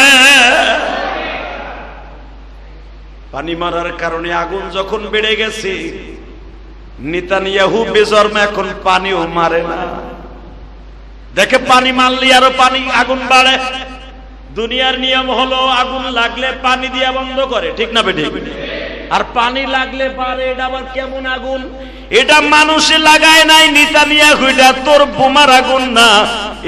পানি মারার কারণে আগুন যখন বেড়ে গেছে, নেতানিয়াহু বেজরমা এখন পানিও মারে না। দেখে পানি মারলে আরো পানি আগুন বাড়ে। দুনিয়ার নিয়ম হলো আগুন লাগলে পানি দিয়া বন্ধ করে, ঠিক না বেঠিক? আর পানি লাগলে পারে, এটা আবার কেমন আগুন? এটা মানুষে লাগায় নাই নেতানিয়াহু, এটা তোর বোমার আগুন না,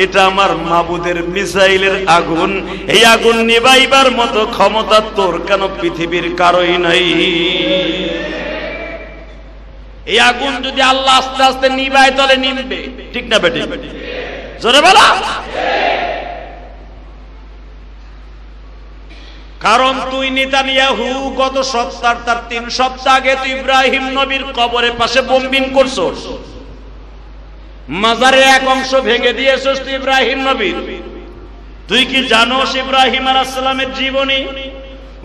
এটা আমার মাবুদের মিসাইলের আগুন। এই আগুন নিভাইবার মতো ক্ষমতা তোর কেন পৃথিবীর কারোই নাই। এই আগুন যদি আল্লাহ আস্তে আস্তে নিভায় তাহলে নিভবে, ঠিক না বেঠিক? জোরে বলা। কারণ তুই নেতানিয়াহু গত সপ্তাহ, তার 3 সপ্তাহ আগে তুই ইব্রাহিম নবীর কবরের পাশে বোম্বিং করছস। মাজারের এক অংশ ভেঙে দিয়েছস তুই ইব্রাহিম নবীর। তুই কি জানোস ইব্রাহিম আলাইহিস সালামের জীবনী?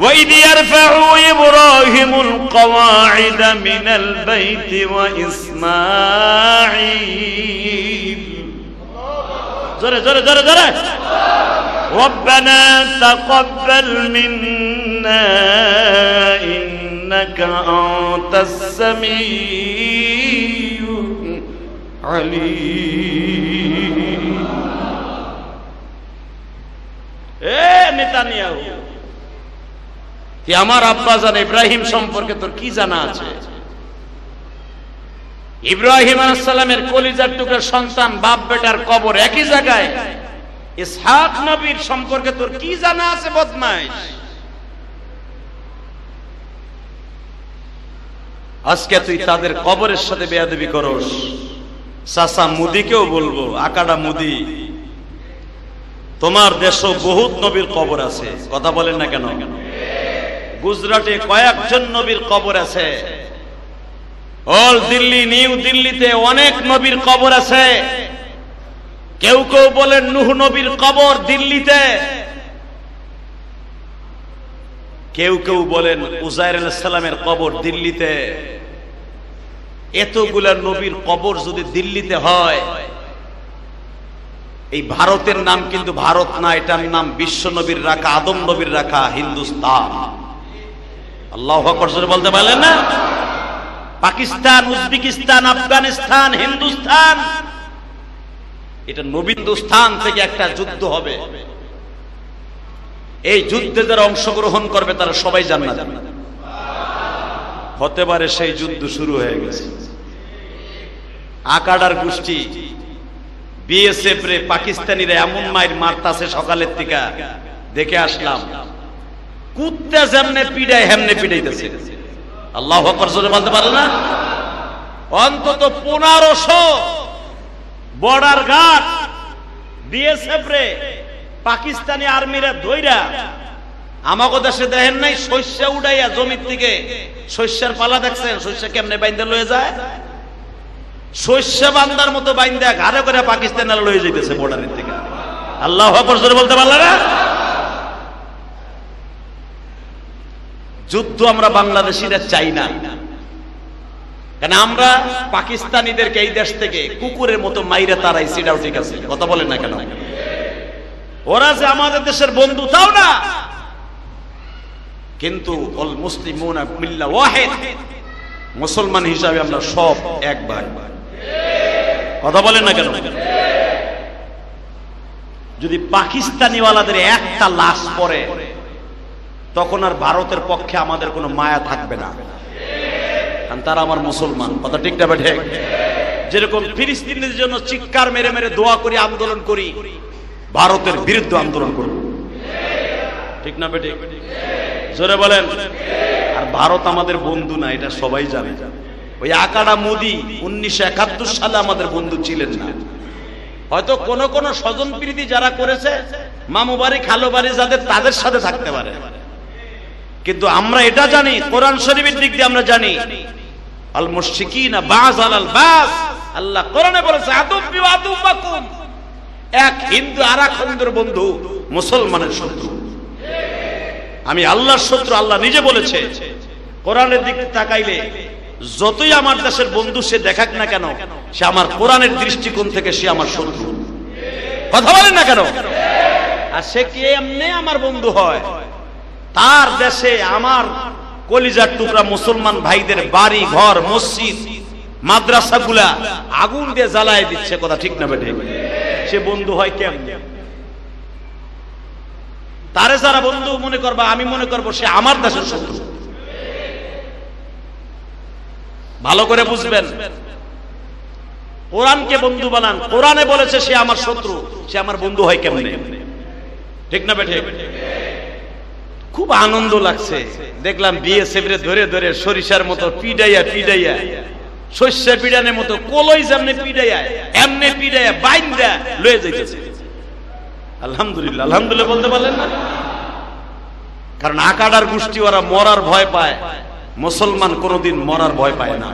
ওয়াইদ ইয়ারফাউ ইব্রাহিমুল কওয়াইদা মিনাল বাইতি ওয়া ইসমাঈল। জোরে জোরে জোরে জোরে। ربنا تقبل منا إنك أنت السميع العليم। নেতানিয়াহু, তুই আমার আব্বাজান ইব্রাহিম সম্পর্কে তোর কি জানা আছে? ইব্রাহিম আলাইহিস সালামের কলিজার টুকরা সন্তান, বাপ বেটার কবর একই জায়গায়। ইসহাক নবীর সম্পর্কে তোর কি জানা আছে বদমাইশ? আজকে তুই তাদের কবরের সাথে বেয়াদবি করস। চাচা মুদিকেও বলবো, আকাডা মুদি, তোমার দেশও বহুত নবীর কবর আছে, কথা বলেন না কেন? গুজরাটে কয়েকজন নবীর কবর আছে, অল দিল্লি, নিউ দিল্লিতে অনেক নবীর কবর আছে। কেউ কেউ বলেন নূহ নবীর কবর দিল্লিতে, কেউ কেউ বলেন উজাইর আলাইহিস সালামের কবর দিল্লিতে। এতগুলা নবীর কবর যদি দিল্লিতে হয়, এই ভারতের নাম কিন্তু ভারত না, এটার নাম বিশ্ব নবীর রাখা, আদম নবীর রাখা হিন্দুস্তান। আল্লাহু আকবার বলতে পারলেন না? পাকিস্তান, উজবেকিস্তান, আফগানিস্তান, হিন্দুস্তান, এটা নবী হিন্দুস্তান থেকে একটা যুদ্ধ হবে। এই যুদ্ধে যারা অংশগ্রহণ করবে তারা সবাই জান্নাত যাবে। হতে পারে সেই যুদ্ধ শুরু হয়ে গেছে। আকাডার গোষ্ঠী বিএসএফ রে পাকিস্তানিরা এমন মাইর মারতাছে সকালের থেকে দেখে আসলাম, কুত্তা যেমনে পিড়ায় হেমনে পিড়াইতেছে। আল্লাহু আকবার জোরে বলতে পারে না? অন্তত 1500 বর্ডার গার্ড বিএসএফ রে পাকিস্তানি আর্মিরা ধইরা, আমাকে দেশে দেখেন নাই শস্য উড়াইয়া জমির থেকে শস্যের পালা দেখছেন, শস্য কেমনে বাইন্দা লয়ে যায়, শস্য বান্দার মতো বাইন্দা ঘাড়ে করে পাকিস্তানিরা লয়ে যাইতেছে বর্ডারের থেকে। আল্লাহু আকবার জোরে বলতে পারলে না? যুদ্ধ আমরা বাংলাদেশিরা চাই না, কারণ আমরা পাকিস্তানিদেরকে এই দেশ থেকে কুকুরের মতো মাইরা তারাই, সেটাও ঠিক আছে, কথা বলেন না কেন? ওরা যে আমাদের দেশের বন্ধু তাও না, কিন্তু অল মুসলিমুনা মিল্লা ওয়াহিদ, মুসলমান হিসাবে আমরা সব এক ভাই, কথা বলেন না কেন? যদি পাকিস্তানিওয়ালাদের একটা লাশ পড়ে তখন আর ভারতের পক্ষে আমাদের কোনো মায়া থাকবে না, কারণ তারা আমার মুসলমান, কথা ঠিক না বেঠে? যেরকম ফিলিস্তিনের জন্য চিৎকার মেরে মেরে দোয়া করি, আন্দোলন করি, ভারতের বিরুদ্ধে আন্দোলন করব, ঠিক না বেঠে? জোরে বলেন। আর ভারত আমাদের বন্ধু না, এটা সবাই জানে। ওই আকাডা মোদি 1971 সালে আমাদের বন্ধু ছিলেন না। হয়তো কোন কোন স্বজন প্রীতি যারা করেছে, মামু বাড়ি খালো বাড়ি যাদের, তাদের সাথে থাকতে পারে, কিন্তু আমরা এটা জানি, কোরআন শরীফের দিক দিয়ে আমরা জানি, আল মুশরিকিনা বাজ আলাল বাজ, আল্লাহ কোরআনে বলেছে আদুব্বি ওয়া আদুব্বাকুম, এক হিন্দু আর এক হিন্দুর বন্ধু মুসলমানের শত্রু। আমি আল্লাহর শত্রু, আল্লাহ নিজে বলেছে। কোরআনের দিকে তাকাইলে যতই আমার দেশের বন্ধু সে দেখাক না কেন, সে আমার কোরআনের দৃষ্টিকোণ থেকে সে আমার শত্রু, কথা বলেন না কেন? আর সে কি এমনি আমার বন্ধু হয়? তার দেশে আমার কলিজার টুকরা মুসলমান ভাইদের বাড়ি ঘর, মসজিদ, মাদ্রাসাগুলা আগুন দিয়ে জ্বালায় দিচ্ছে, কথা ঠিক না বেঠে? সে বন্ধু হয় কেমনে? তারে যারা বন্ধু মনে করবা, আমি মনে করবো সে আমার দেশের শত্রু। ভালো করে বুঝবেন, কোরআনকে বন্ধু বানান। কোরআনে বলেছে সে আমার শত্রু, সে আমার বন্ধু হয় কেমনে? ঠিক না বেঠে? খুব আনন্দ লাগছে, দেখলাম বিএসএফ রে ধরে ধরে সরিষার মতো পিডাইয়া পিডাইয়া, শস্য পিডানের মতো কলই যেমনে পিডাইয়া এমনি পিডাইয়া বাইন্দা লয়ে যাইতেছে। আলহামদুলিল্লাহ, আলহামদুলিল্লাহ বলতে পারলেন না? কারণ আকাডার গোষ্ঠী ওরা মরার ভয় পায়, মুসলমান কোনদিন মরার ভয় পায় না।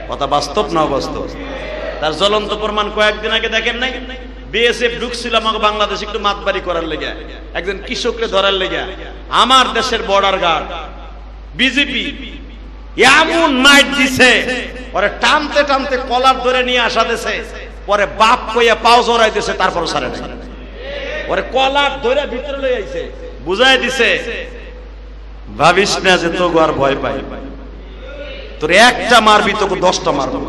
কথা বাস্তব না অবাস্তব? তার জ্বলন্ত প্রমাণ কয়েকদিন আগে দেখেন নাই, বিএসএফ ঢুকছিল আমাকে বাংলাদেশ একটু মাতবাড়ি করার লেগে, একজন কৃষককে ধরার লেগে। আমার দেশের বর্ডার গার্ড বিজেপি এমন মাইট দিছে, পরে টানতে টানতে কলার ধরে নিয়ে আসা দিছে, পরে বাপ কইয়া পাও জড়াই দিছে, তারপর সারে নাই, পরে কলার ধরে ভিতরে লই আইছে, বুঝাই দিছে ভাবিস না যে তো আর ভয় পাই, তোর একটা মারবি তোকে 10টা মারবো,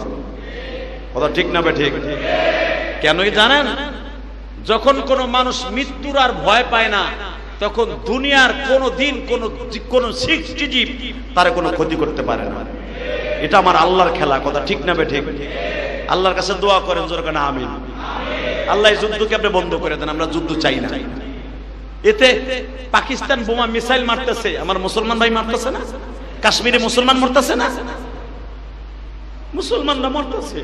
কথা ঠিক না বে ঠিক? কেনই জানেন? যখন কোন মানুষ মৃত্যুর আর ভয় পায় না, তখন দুনিয়ার কোন দিন কোন সৃষ্টিজীব তার কোনো ক্ষতি করতে পারে না। এটা আমার আল্লাহর খেলা, কথা ঠিক না বে ঠিক? আল্লাহর কাছে দোয়া করেন জোরে কেন আমিন। আল্লাহ এই যুদ্ধকে আপনি বন্ধ করে দেন, আমরা যুদ্ধ চাই না। এতে পাকিস্তান বোমা মিসাইল মারতেছে, আমার মুসলমান ভাই মারতেছে না? কাশ্মীরে মুসলমান মরতেছে না? মুসলমানরা মরতেছে,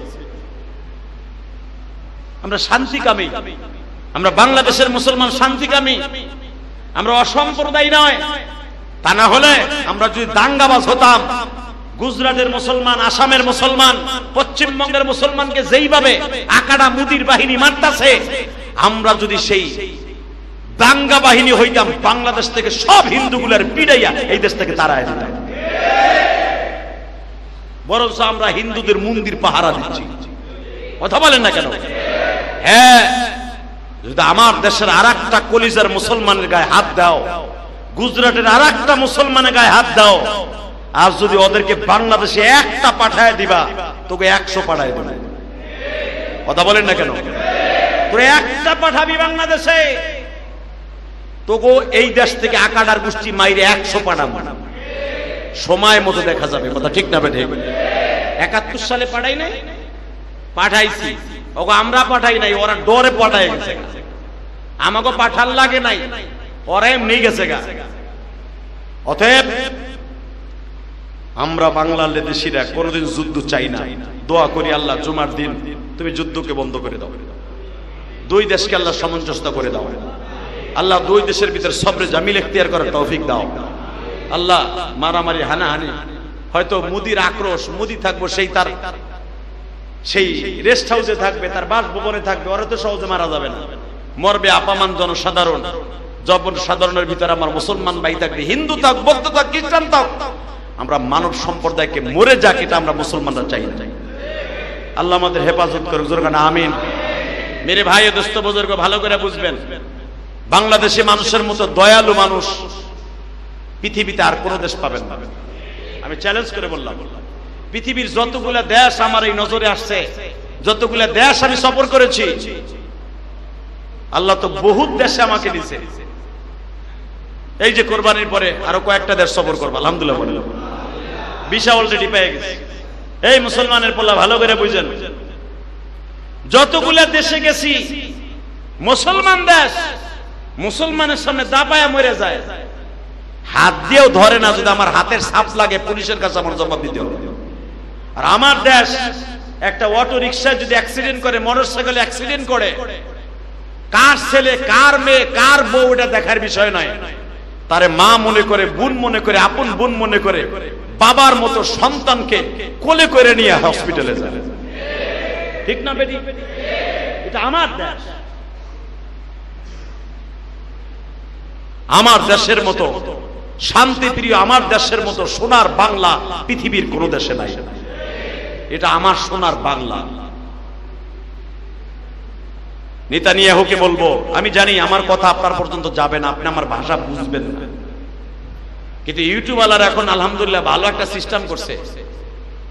আমরা শান্তিকামী, আমরা বাংলাদেশের মুসলমান শান্তিকামী, আমরা অসম্প্রদায় নয়। তা না হলে আমরা যদি দাঙ্গাবাজ হতাম, গুজরাটের মুসলমান, আসামের মুসলমান, পশ্চিমবঙ্গের মুসলমানকে যেইভাবে আকাড়া মুদির বাহিনী মারতাছে, আমরা যদি সেই দাঙ্গা বাহিনী হইতাম, বাংলাদেশ থেকে সব হিন্দুগুলার পিড়াইয়া এই দেশ থেকে তাড়ায় দিতাম। বরঞ্চ আমরা হিন্দুদের মন্দির পাহারা দিচ্ছি। কথা বলেন না কেন? হ্যাঁ, যদি আমার দেশের আর একটা কলিজার মুসলমানের গায়ে হাত দাও, গুজরাটের আর একটা মুসলমানের গায়ে হাত দাও, আর যদি ওদেরকে বাংলাদেশে একটা পাঠায় দিবা, তোকে 100 পাঠায় দিবে। কথা বলেন না কেন? তোরে একটা পাঠাবি বাংলাদেশে, তোকে এই দেশ থেকে আকাডার গোষ্ঠী মাইরে 100 পাঠাবো। সময় মতো দেখা যাবে। কথা ঠিক না বেঠে? 71 সালে পাঠাই নাই, পাঠাইছি। ওকে আমরা পাঠাই নাই, ওরা ডরে পাঠাই গেছে। আমাকে পাঠার লাগে নাই, ওরা এমনি গেছে গা। অতএব আমরা বাংলাদেশিরা কোনোদিন যুদ্ধ চাই না। দোয়া করি আল্লাহ জুমার দিন তুমি যুদ্ধকে বন্ধ করে দাও, দুই দেশকে আল্লাহ সামঞ্জস্য করে দাও। আল্লাহ দুই দেশের ভিতরে সবরে জামিল এখতিয়ার করার তৌফিক দাও। আল্লাহ মারামারি হানাহানি, হয়তো মুদির আক্রোশ, মুদি থাকবো সেই তার সেই রেস্ট হাউসে থাকবে, তার বাসভবনে থাকবে, ওরা তো সহজে মারা যাবে না। মরবে আপামান জনসাধারণ। জনসাধারণের ভিতরে আমার মুসলমান ভাই থাকবে, হিন্দু থাক, বৌদ্ধ থাক, খ্রিস্টান থাক, আমরা মানব সম্প্রদায়কে মরে যাক, এটা আমরা মুসলমানরা চাই না। আল্লাহ আমাদের হেফাজত করুক, জোরে কানা আমিন। মেরে ভাই দোস্ত বুজুর্গ, ভালো করে বুঝবেন, বাংলাদেশে মানুষের মতো দয়ালু মানুষ পৃথিবীতে আর কোন দেশ পাবেন না। আমি চ্যালেঞ্জ করে বললাম, পৃথিবীর যতগুলা দেশ আমার এই নজরে আসছে, যতগুলা দেশ আমি সফর করেছি, আল্লাহ তো বহুত দেশে আমাকে দিয়েছে। এই যে কোরবানির পরে আরো কয়েকটা দেশ সফর করবো, আলহামদুলিল্লাহ বলে ভিসা অলরেডি পেয়ে গেছে। এই মুসলমানের পোলা ভালো করে বুঝেন, যতগুলা দেশে গেছি, মুসলমান দেশ, মুসলমানের সামনে দাপায়া মরে যায়, হাত দিয়েও ধরে না। যদি আমার হাতের ছাপ লাগে, পুলিশের কাছে আমার জবাব দিতে হবে। আর আমার দেশ, একটা অটো রিক্সায় যদি অ্যাক্সিডেন্ট করে, মোটরসাইকেলে অ্যাক্সিডেন্ট করে, কার ছেলে, কার মেয়ে, কার বউ, এটা দেখার বিষয় নয়। তারে মা মনে করে, বোন মনে করে, আপন বোন মনে করে, বাবার মতো সন্তানকে কোলে করে নিয়ে হসপিটালে যায়। ঠিক না বেটি? এটা আমার দেশ। আমার দেশের মতো শান্তিপ্রিয়, আমার দেশের মতো সোনার বাংলা পৃথিবীর কোন দেশে নাই। এটা আমার সোনার বাংলা। নেতানিয়াহুকে বলবো, আমি জানি আমার কথা আপনার পর্যন্ত যাবে না, আপনি আমার ভাষা বুঝবেন না, কিন্তু ইউটিউবওয়ালারা এখন আলহামদুলিল্লাহ ভালো একটা সিস্টেম করছে।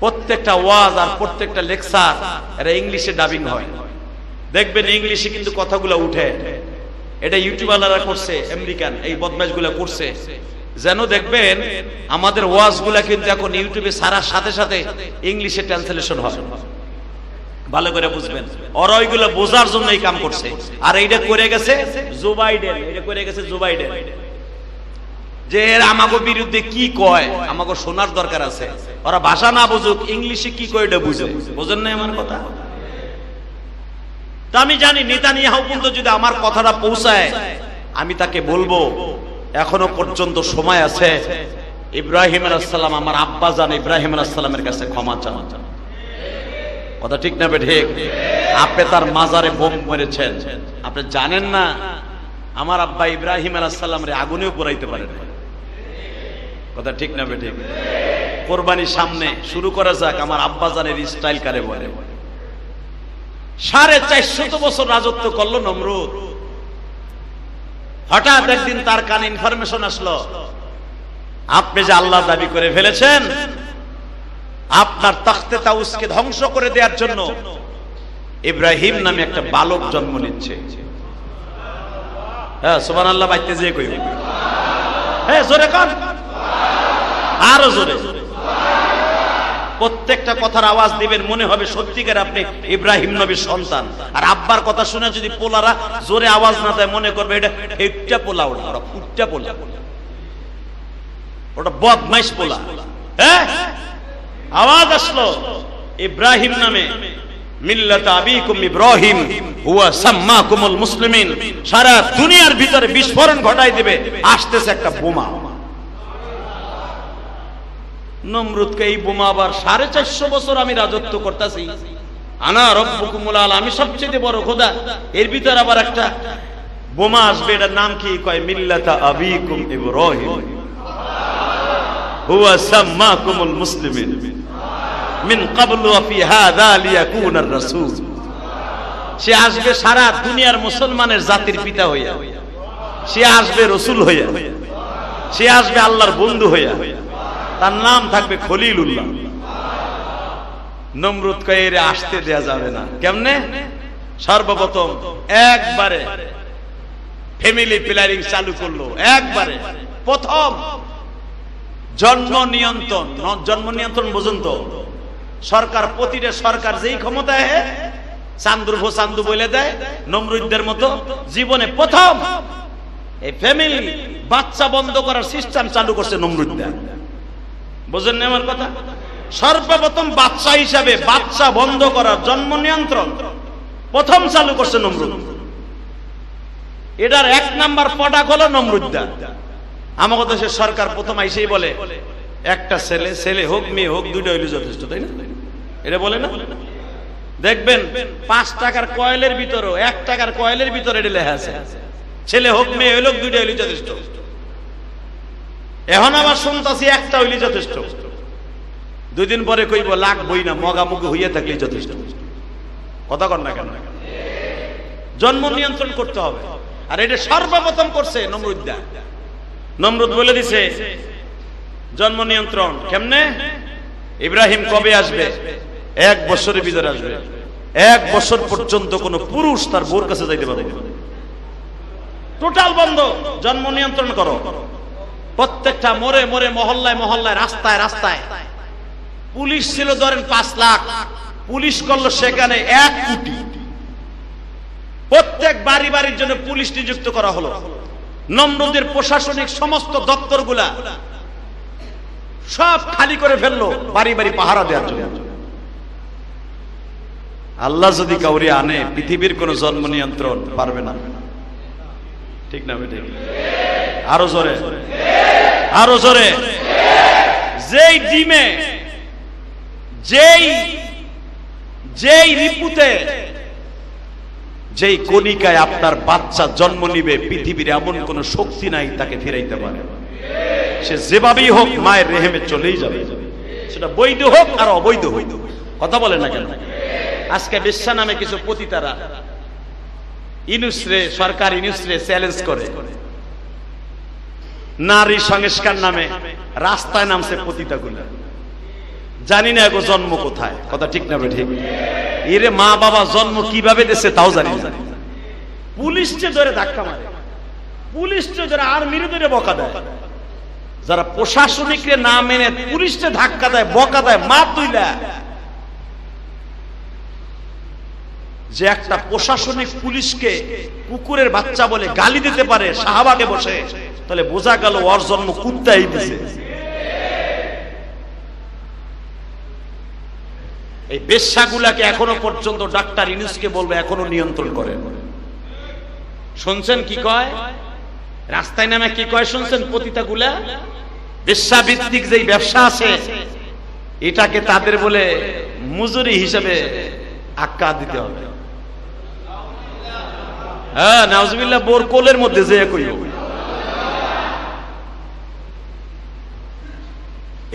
প্রত্যেকটা ওয়াজ আর প্রত্যেকটা লেকচার এরা ইংলিশে ডাবিং হয়। দেখবেন ইংলিশে কিন্তু কথাগুলো উঠে। এটা ইউটিউবওয়ালারা করছে, আমেরিকান এই বদমাশগুলো করছে, যেন দেখবেন আমাদের ওয়াজগুলা কিন্তু এখন ইউটিউবে ছাড়ার সাথে সাথে ইংলিশে ট্রান্সলেশন হয়। ভালো করে বুঝবেন, ওরা ওইগুলো বোঝার জন্য এই কাম করছে। আর এইটা করে গেছে জো বাইডেন, এটা করে গেছে জো বাইডেন, যে এরা আমাকে বিরুদ্ধে কি কয় আমাকে শোনার দরকার আছে। ওরা ভাষা না বুঝুক, ইংলিশে কি কয় এটা বুঝে। বুঝেন না আমার কথা? তা আমি জানি নেতানিয়াহু পর্যন্ত যদি আমার কথাটা পৌঁছায়, আমি তাকে বলবো এখনো পর্যন্ত সময় আছে। ইব্রাহিম আলাইহিস সালাম, আমার আব্বা জান ইব্রাহিম আলাইহিস সালামের কাছে ক্ষমা চান। কথা ঠিক না বেঠে? আপনি তার মাজারে বোম মেরেছেন, আপনি জানেন না আমার আব্বা ইব্রাহিম আলাইহিস সালামের আগুনেও পোড়াইতে পারেন। কথা ঠিক না বেঠে? কোরবানির সামনে শুরু করা যাক, আমার আব্বা জানের স্টাইল কারে বলে। 450 বছর রাজত্ব করলো নমরুদ। হঠাৎ একদিন তার কানে ইনফরমেশন আসলো, আপনি যে আল্লাহ দাবি করে ফেলেছেন, আপনার তখতে তাউসকে ধ্বংস করে দেওয়ার জন্য ইব্রাহিম নামে একটা বালক জন্ম নিচ্ছে। হ্যাঁ সুবহানাল্লাহ, বাইতে যে কই, হ্যাঁ জোরে কান, আরো জোরে। প্রত্যেকটা কথার আওয়াজ দিবেন, মনে হবে সত্যিকার আপনি ইব্রাহিম নবীর সন্তান। আর আব্বার কথা শুনে যদি পোলারা জোরে আওয়াজ না দেয়, মনে করবে এটা হেটটা পোলা, ওটা ফুটটা পোলা, ওটা বদমাইশ পোলা। হ্যাঁ, আওয়াজ আসলো ইব্রাহিম নামে মিল্লাত আবিকুম ইব্রাহিম হুয়া সাম্মাকুমুল মুসলিমিন। সারা দুনিয়ার ভিতরে বিস্ফোরণ ঘটাই দিবে, আসতেছে একটা বোমা। নমরুদকে এই বোমা আবার 450 বছর আমি রাজত্ব করতেছি, আনা রব্বুকুমুল আলা, আমি সবচেয়ে বড় খোদা, এর ভিতর আবার একটা বোমা আসবে, এটার নাম কি? কয় মিল্লাত আবিকুম ইব্রাহিম হুয়া সাম্মাকুমুল মুসলিমিন মিন ক্বাবলু ওয়া ফি হাযা লিয়াকুনা আর-রাসূল। সে আসবে সারা দুনিয়ার মুসলমানের জাতির পিতা হইয়া, সে আসবে রাসূল হইয়া, সে আসবে আল্লাহর বন্ধু হইয়া, তার নাম থাকবে খলিলুল্লাহ। নমরুদ কয় এর আসতে দেয়া যাবে না। কেমনে? সর্বপ্রথম একবারে ফ্যামিলি প্ল্যানিং চালু করলো, একবারে প্রথম জন্ম নিয়ন্ত্রণ। জন্ম নিয়ন্ত্রণ বুঝুন তো, সরকার, প্রতিটা সরকার যেই ক্ষমতায় চান্দুর ভো চান্দু বলে দেয়, নমরুদদের মতো জীবনে প্রথম এই ফ্যামিলি বাচ্চা বন্ধ করার সিস্টেম চালু করছে নমরুদরা। বুঝেন না আমার কথা? সর্বপ্রথম বাচ্চা হিসাবে বাচ্চা বন্ধ করার জন্ম নিয়ন্ত্রণ প্রথম চালু করছে নমরুদ। এটার 1 নাম্বার প্রোডাক্ট হলো নমরুদরা। আমাদের দেশের সরকার প্রথম আইসেই বলে একটা ছেলে, ছেলে হোক মেয়ে হোক, দুইটা হইলে যথেষ্ট, তাই না? এটা বলে না? দেখবেন 5 টাকার কয়েলের ভিতরে 1 টাকার কয়েলের ভিতরে এটা লেখা আছে ছেলে হোক মেয়ে হইল, দুইটা হইলে যথেষ্ট। এখন আবার শুনতাছি একটা হইলে যথেষ্ট, 2 দিন পরে কইব লাগবই না, মগামুগি হইয়া থাকলে যথেষ্ট। কথা কর না কেন? জন্ম নিয়ন্ত্রণ করতে হবে, আর এটা সর্বপ্রথম করছে নমরুদরা। নমরুদ বলে দিছে জন্ম নিয়ন্ত্রণ কেমনে? ইব্রাহিম কবে আসবে? 1 বছরের ভিতরে আসবে। 1 বছর পর্যন্ত কোন পুরুষ তার বউর কাছে যাইতে পারবে না, টোটাল বন্ধ। জন্ম নিয়ন্ত্রণ করো। প্রত্যেকটা মোড়ে মোড়ে, মহল্লায় মহল্লায়, রাস্তায় রাস্তায় পুলিশ ছিল ধরেন 5 লাখ, পুলিশ করলো সেখানে 1 কোটি। প্রত্যেক বাড়ি বাড়ির জন্য পুলিশ নিযুক্ত করা হলো। নমরুদের প্রশাসনিক সমস্ত দপ্তরগুলা সব খালি করে ফেললো বাড়ি বাড়ি পাহারা দেওয়ার জন্য। আল্লাহ যদি কাউরি আনে, পৃথিবীর কোন জন্ম নিয়ন্ত্রণ পারবে না। ঠিক না বেঠিক? আরো জোরে, আরো জোরে। যেই ডিমে, যেই রিপুতে, যেই কণিকায় আপনার বাচ্চা জন্ম নিবে, পৃথিবীর এমন কোন শক্তি নাই তাকে ফিরাইতে পারে। সে যেভাবেই হোক মায়ের রেহেমে চলেই যাবে, সেটা বৈধ হোক আর অবৈধ হোক। কথা বলে না কেন? আজকে বিশ্বা নামে কিছু পতিতারা ইনুসরে, সরকার ইনুসরে চ্যালেঞ্জ করে, নারী সংস্কার নামে রাস্তায় নামছে পতিতাগুলা। জানি না এগো জন্ম কোথায়। কথা ঠিক না ঠিক? এরে মা বাবা জন্ম কিভাবে দিচ্ছে তাও জানি না। পুলিশকে ধরে ধাক্কা মারে, পুলিশকে ধরে আর্মিরে ধরে বকা দেয়। যারা প্রশাসনিক না মেনে পুলিশকে ধাক্কা দেয়, বকা দেয়, মার তুইলা, যে একটা প্রশাসনিক পুলিশকে কুকুরের বাচ্চা বলে গালি দিতে পারে শাহবাগে বসে, তাহলে বোঝা গেল ওর জন্ম কুত্তাই দিছে। এই বেশ্যাগুলাকে এখনো পর্যন্ত ডাক্তার ইউনূসকে বলবে এখনো নিয়ন্ত্রণ করে। শুনছেন কি কয়? রাস্তায় নামে কি কয় শুনছেন? পতিতাগুলা বেশ্যা ভিত্তিক যেই ব্যবসা আছে, এটাকে তাদের বলে মজুরি হিসেবে আক্কা দিতে হবে। হ্যাঁ, নাউজুবিল্লাহ, বোর কোলের মধ্যে যে কইব।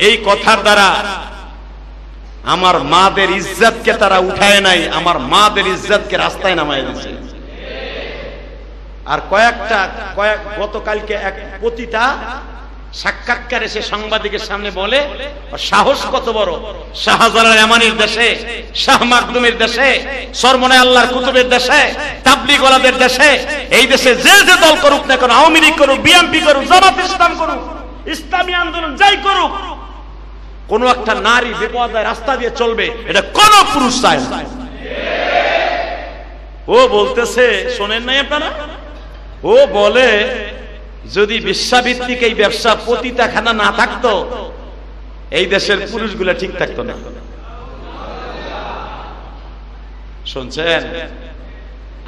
এই কথার দ্বারা আমার মাদের ইজ্জতকে তারা উঠায় নাই, আমার মাদের ইজ্জতকে রাস্তায় নামায় দিয়েছে। আর গতকালকে এক পতিতা সাক্ষাৎকারে সে সাংবাদিকের সামনে বলে, সাহস কত বড়, শাহজালাল এমানির দেশে, শাহ মাকদুমের দেশে, সরমনায় আল্লাহর কুতুবের দেশে, তাবলীগ ওয়ালাদের দেশে, এই দেশে যে যে দল করুক না কেন, আওয়ামী লীগ করুক, বিএনপি করুক, জামাত ইসলাম করুক, ইসলামী আন্দোলন যাই করুক, কোন একটা নারী বিপদায় রাস্তা দিয়ে চলবে, এটা কোন পুরুষ চায় না। ও বলতেছে, শোনেন নাই আপনারা? ও বলে যদি বিশ্বাভিত্তিক এই ব্যবসা পতিতাখানা না থাকতো, এই দেশের পুরুষগুলা ঠিক থাকতো না। শুনছেন?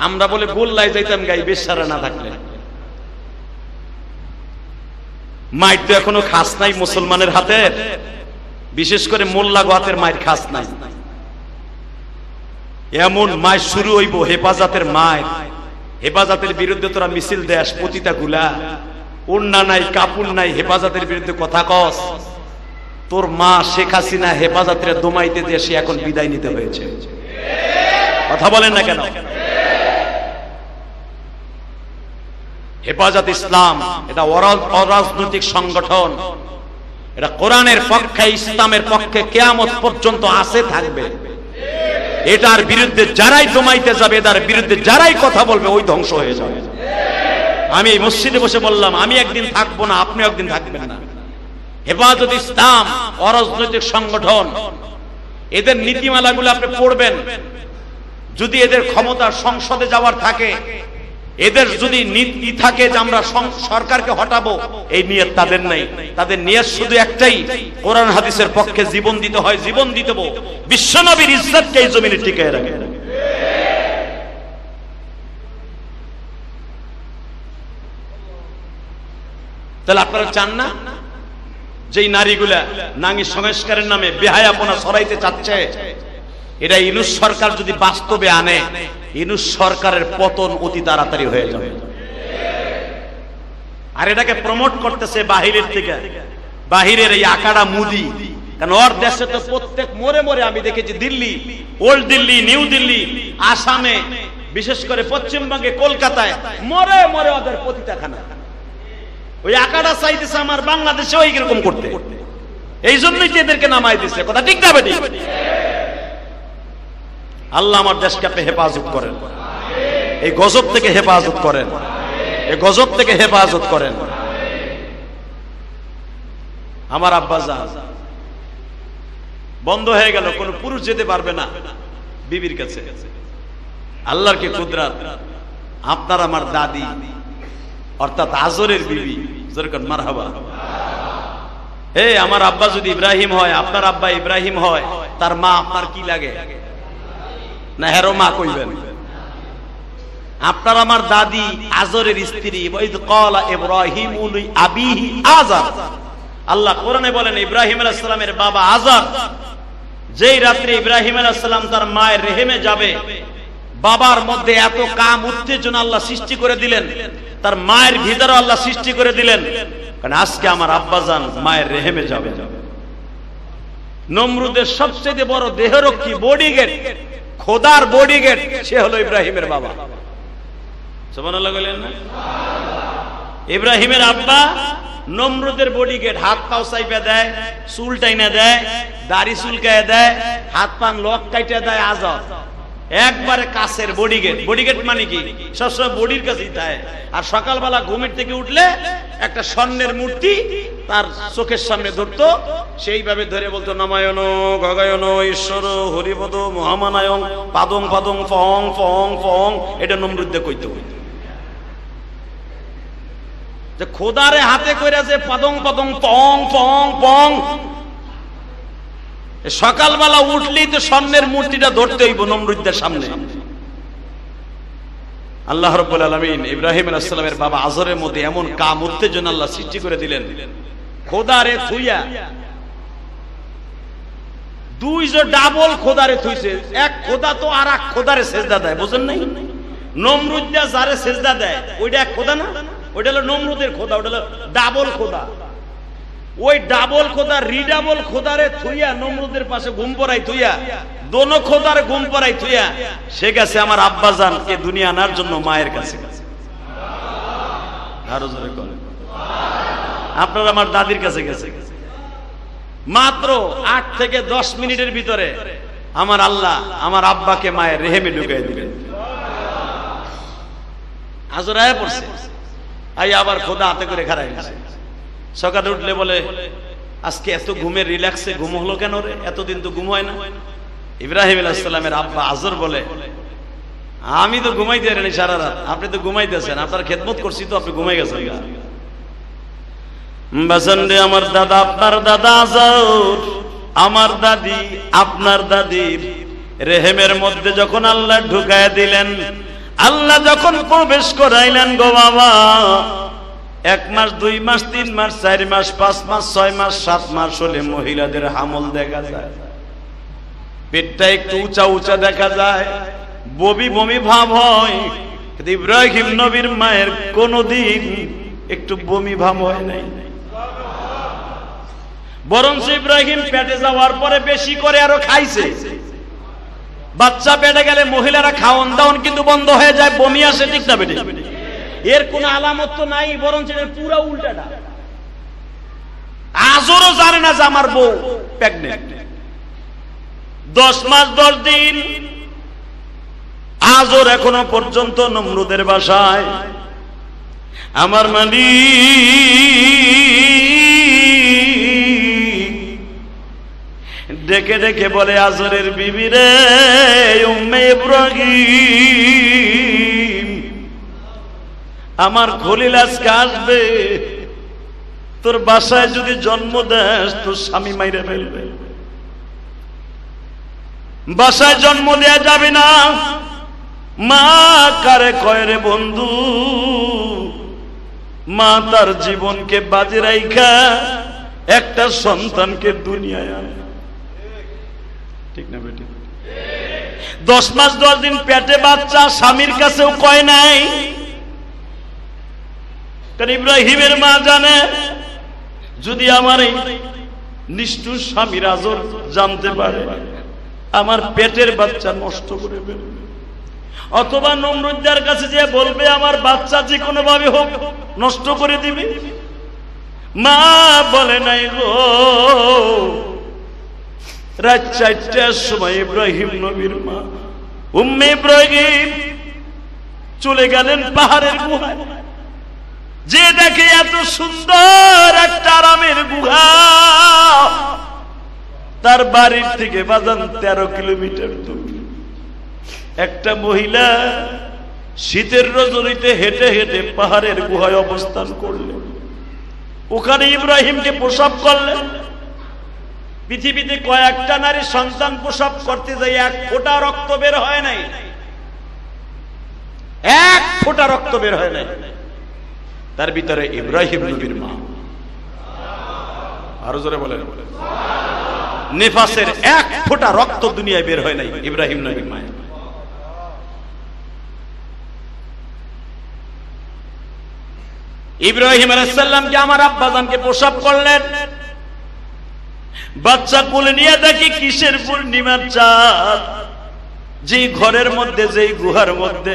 আমরা বলে গোল্লাই যাইতাম গাই বেশারা না থাকলে। মাইর তো এখনো খাস নাই মুসলমানের হাতের, বিশেষ করে মোল্লা গোয়াতের মায়ের খাস নাই। এমন মায়ের শুরু হইব হেফাজতের মায়ের, হেফাজতের বিরুদ্ধে তোরা মিছিল দেশ পতিতা গুলা, ওন্না নাই কাপুর নাই, হেফাজতের বিরুদ্ধে কথা কস। তোর মা শেখ হাসিনা হেফাজতের দমাইতে দিয়ে সে এখন বিদায় নিতে হয়েছে। কথা বলেন না কেন? হেফাজত ইসলাম এটা অরাজনৈতিক সংগঠন, এটা কোরআনের পক্ষে, ইসলামের পক্ষে কিয়ামত পর্যন্ত আছে থাকবে। এটার বিরুদ্ধে যারাই দমাইতে যাবে, এটার বিরুদ্ধে যারাই কথা বলবে, ওই ধ্বংস হয়ে যাবে। আমি এই মসজিদে বসে বললাম, আমি একদিন থাকবো না, আপনি একদিন থাকবেন না। হেফাজত ইসলাম অরাজনৈতিক সংগঠন, এদের নীতিমালাগুলো আপনি পড়বেন। যদি এদের ক্ষমতা সংসদে যাওয়ার থাকে, এদের যদি নীতি থাকে যে আমরা সরকারকে হটাবো, এই নিয়ত তাদের নাই। তাদের নিয়ত শুধু একটাই, কোরআন হাদিসের পক্ষে জীবন দিতে হয় জীবন দিতে হবে, বিশ্বনবীর ইজ্জতকে এই জমিনে টিকিয়ে রাখে। তাহলে আপনারা চান না যেই নারীগুলা নারী সংস্কারের নামে বেহায়াপনা ছড়াইতে চাচ্ছে, এটা ইউনূস সরকার যদি বাস্তবে আনে, ইউনূস সরকারের পতন অতি তাড়াতাড়ি হয়ে যাবে। আর এটাকে প্রমোট করতেছে বাহিরের থেকে, বাহিরের এই আকাড়া মুদি। কারণ ওর দেশে তো প্রত্যেক মোড়ে মোড়ে আমি দেখেছি, দিল্লি, ওল্ড দিল্লি, নিউ দিল্লি, আসামে, বিশেষ করে পশ্চিমবঙ্গে, কলকাতায় মোড়ে মোড়ে ওদের পতিতাখানা। ওই আকাড়া চাইতেছে আমার বাংলাদেশে ওই এরকম করতে, এই জন্যই যে এদেরকে নামাই দিচ্ছে। কথা ঠিক না বেটি? আল্লাহ আমার দেশকে আপনি হেফাজত করেন, এই গজব থেকে হেফাজত করেন, এই গজব থেকে হেফাজত করেন। আমার আব্বাজান বন্ধ হয়ে গেল, কোন পুরুষ যেতে পারবে না বিবির কাছে। আল্লাহর কি কুদরত! আপনার আমার দাদি অর্থাৎ আজরের বিবি, যেরকম মারহাবা। আমার আব্বা যদি ইব্রাহিম হয়, আপনার আব্বা ইব্রাহিম হয়, তার মা আপনার কি লাগে না? হেরো মা কইবেন। আপনার আমার দাদি আজরের স্ত্রী, ওয়াইদ ক্বালা ইব্রাহিমু লিআবিহি আযার। আল্লাহ কোরআনে বলেন ইব্রাহিম আলাইহিস সালামের বাবা আযার যেই রাত্রে ইব্রাহিম আলাইহিস সালাম তার মায়ের রেহেমে যাবে, বাবার মধ্যে এত কাম উত্তেজনা আল্লাহ সৃষ্টি করে দিলেন, তার মায়ের ভিতরে আল্লাহ সৃষ্টি করে দিলেন। কারণ আজকে আমার আব্বাজান মায়ের রেহেমে যাবে। নমরুদের সবচেয়ে বড় দেহরক্ষী, বডিগার্ড, খোদার বডিগার্ড, সে হলো ইব্রাহিমের বাবা। সুবহানাল্লাহ বলেন না? ইব্রাহিমের আব্বা নমরুদের বডিগার্ড, হাত পাও চাইপা দেয়, চুল টাইনা দেয়, দাড়ি চুলকায় দেয়, হাত পান লক কাইটা দেয়। আজব একবারে কাছের বডিগার্ড। বডিগার্ড মানে কি? সবসময় বডির কাছেই থাকে। আর সকালবেলা ঘুমের থেকে উঠলে একটা স্বর্ণের মূর্তি তার চোখের সামনে ধরতো, সেইভাবে ধরে বলতো নমায়ন গগায়ন ঈশ্বর হরিপদ মহামানায়ং পাদং পাদং ফং ফং ফং। এটা নমরুদে কইতে হইতো যে খোদারে হাতে কইরা যে পাদং পাদং পং পং পং। সকালবেলা উঠলেই তো স্বর্ণের মূর্তিটা ধরতে হইব নমরুদের সামনে। আল্লাহ রাব্বুল আলামিন ইব্রাহিম আলাইহিস সালামের বাবা আজরের মধ্যে এমন কাম উত্তেজনা আল্লাহ সৃষ্টি করে দিলেন, খোদারে থুইয়া দুইজন ডাবল খোদারে থুইছে। এক খোদা তো আর এক খোদারে সেজদা দেয়, বুঝেন নাই? নমরুদ যারে সেজদা দেয় ওইটা এক খোদা না, ওইটা হলো নমরুদের খোদা, ওইটা হলো ডাবল খোদা। ওই ডাবল খোদা রিডাবল খোদারে থুইয়া নমরুদের পাশে ঘুম পড়াই থুইয়া, দোনো খোদার ঘুম পড়াই থুইয়া সে গেছে আমার আব্বাজান কে দুনিয়া আনার জন্য মায়ের কাছে। আরো জোরে বলেন। আপনার আমার দাদির কাছে গেছে। মাত্র 8 থেকে 10 মিনিটের ভিতরে আমার আল্লাহ আমার আব্বাকে মায়ের রেহেমে ঢুকাই দিলেন। আজর আয়া পড়ছে, আই আবার খোদা হাতে করে খাড়াই গেছে। সকালে উঠলে বলে আজকে এত ঘুমের রিল্যাক্সে ঘুম হলো কেন রে? এতদিন তো ঘুম হয় না। ইব্রাহিম আলাইহিস সালামের আব্বা আজর বলে আমি তো ঘুমাইতে পারিনি সারা রাত, আপনি তো ঘুমাইতেছেন, আপনার খেদমত করছি তো আপনি ঘুমাই গেছেন। বাসন্দে আমার দাদা আপনার দাদা আজর, আমার দাদি আপনার দাদির রেহেমের মধ্যে যখন আল্লাহ ঢুকায় দিলেন, আল্লাহ যখন প্রবেশ করাইলেন গো বাবা, 1 মাস 2 মাস 3 মাস 4 মাস 5 মাস 6 মাস 7 মাস হলে মহিলাদের হামল দেখা যায়, পেটটা একটু উঁচা উঁচা দেখা যায়, বমি বমি ভাব হয়। কিন্তু ইব্রাহিম নবীর মায়ের কোনদিন একটু বমি ভাব হয় নাই, বরং ইব্রাহিম পেটে যাওয়ার পরে বেশি করে আরো খাইছে। বাচ্চা পেটে গেলে মহিলারা খাওয়ান দাওয়ান কিন্তু বন্ধ হয়ে যায়, বমি আসে, ঠিক না বেটে? এর কোন আলামত তো নাই, বরং এর পুরো উল্টাটা। আজরও জানে না যে আমার বউ প্রেগন্যান্ট। 10 মাস 10 দিন আজর এখনো পর্যন্ত নমরুদের বাসায়। আমার মালিক ডেকে ডেকে বলে, আজরের বিবি রে, উম্মে ইব্রাহিম, আমার খলিল আজকে আসবে, তোর বাসায় যদি জন্ম দেস তোর স্বামী মাইরে ফেলবে, বাসায় জন্ম দেয়া যাবে না। মা কারে কয় রে বন্ধু, মা তার জীবনকে বাজি রাইখা একটা সন্তানকে দুনিয়ায় আনে, ঠিক না বেটি? 10 মাস 10 দিন পেটে বাচ্চা, স্বামীর কাছেও কয় নাই। কারণ ইব্রাহিমের মা জানে, যদি আমার এই নিষ্ঠুর স্বামীর আজর জানতে পারে, আমার পেটের বাচ্চা নষ্ট করে ফেলবে, অথবা নমরুদের কাছে যে বলবে আমার বাচ্চা যে কোনো ভাবে হোক নষ্ট করে দিবে। মা বলে নাই গো। রাত 4টার সময় ইব্রাহিম নবীর মা উম্মে ইব্রাহিম চলে গেলেন পাহাড়ের গুহায়। যে দেখে এত সুন্দর একটা আরামের গুহা, তার বাড়ির থেকে বাজান 13 কিলোমিটার দূর। একটা মহিলা শীতের রজনীতে হেঁটে হেঁটে পাহাড়ের গুহায় অবস্থান করলেন, ওখানে ইব্রাহিমকে প্রসব করলেন। পৃথিবীতে কয়েকটা নারী সন্তান প্রসব করতে যাই 1 ফোঁটা রক্ত বের হয় নাই, 1 ফোঁটা রক্ত বের হয় নাই। তার ভিতরে ইব্রাহিম নবীর মা, আরো জোরে বলেন, নেফাসের 1 ফোঁটা রক্ত দুনিয়ায় বের হয় নাই ইব্রাহিম নবীর মা। ইব্রাহিম আলাইহিস সালামকে আমার আব্বাজানকে প্রসব করলেন। বাচ্চা কোলে নিয়ে দেখি কিসের পূর্ণিমার চাঁদ। যে ঘরের মধ্যে, যেই গুহার মধ্যে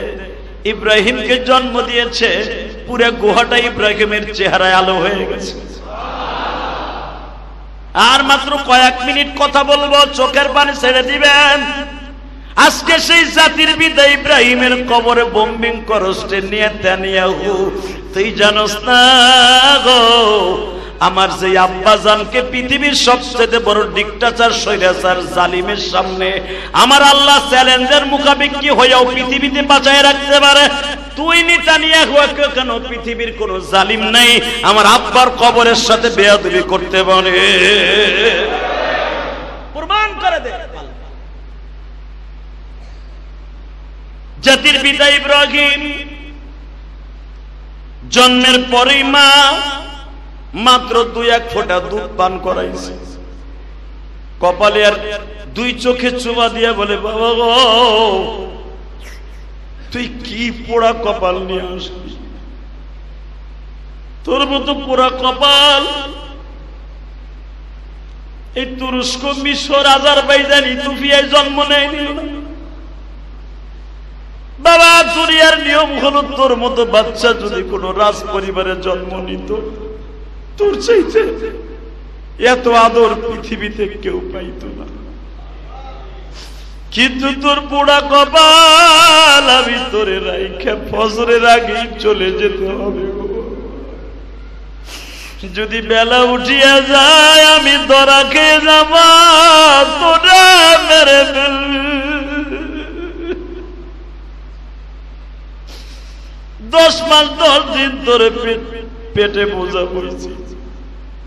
ইব্রাহিমকে জন্ম দিয়েছে, পুরো গুহাটা ইব্রাহিমের চেহারায় আলো হয়ে গেছে। আর মাত্র কয়েক মিনিট কথা বলবো, চোখের পানি ছেড়ে দিবেন। আজকে সেই জাতির পিতা ইব্রাহিমের কবরে বোম্বিং করস নেতানিয়াহু, তুই জানোস না গো, আমার যে আব্বাজানকে পৃথিবীর সবচেয়ে বড় ডিক্টেটর স্বৈরাচার জালিমের সামনে আমার আল্লাহ চ্যালেঞ্জের মুখাপেক্ষী হয়েও পৃথিবীতে বাঁচায় রাখতে পারে, তুই নেতানিয়াহু কেন? পৃথিবীর কোন জালিম নাই আমার আব্বার কবরের সাথে বেয়াদবি করতে পারে। প্রমাণ করে দে। জাতির পিতা ইব্রাহিম জন্মের পরেই মা মাত্র 2-1 ফোঁটা দুধ পান করাইছে। কপালে আর 2 চোখে চুমা দিয়ে বলে, বাবা গো, তুই কি পোড়া কপাল নিয়ে আসবি? তোর মতো পোড়া কপাল এই তুরস্ক, মিশর, আজারবাইজান, ইথিওপিয়ায় জন্ম নেয়নি। বাবা, দুনিয়ার নিয়ম হলো তোর মতো বাচ্চা যদি কোন রাজ পরিবারে জন্ম নিত, তোর চাইতে এত আদর পৃথিবীতে কেউ পাইত না। কিন্তু তোর পোড়া কপাল আমি তোরে রাইখা ফজরের আগেই চলে যেতে হবে। যদি বেলা উঠিয়া যায় আমি ধরা খেয়ে যাব, তোরা মেরে ফেলবি। 10 মাস 10 দিন তোরে পেটে বোঝা পড়েছি,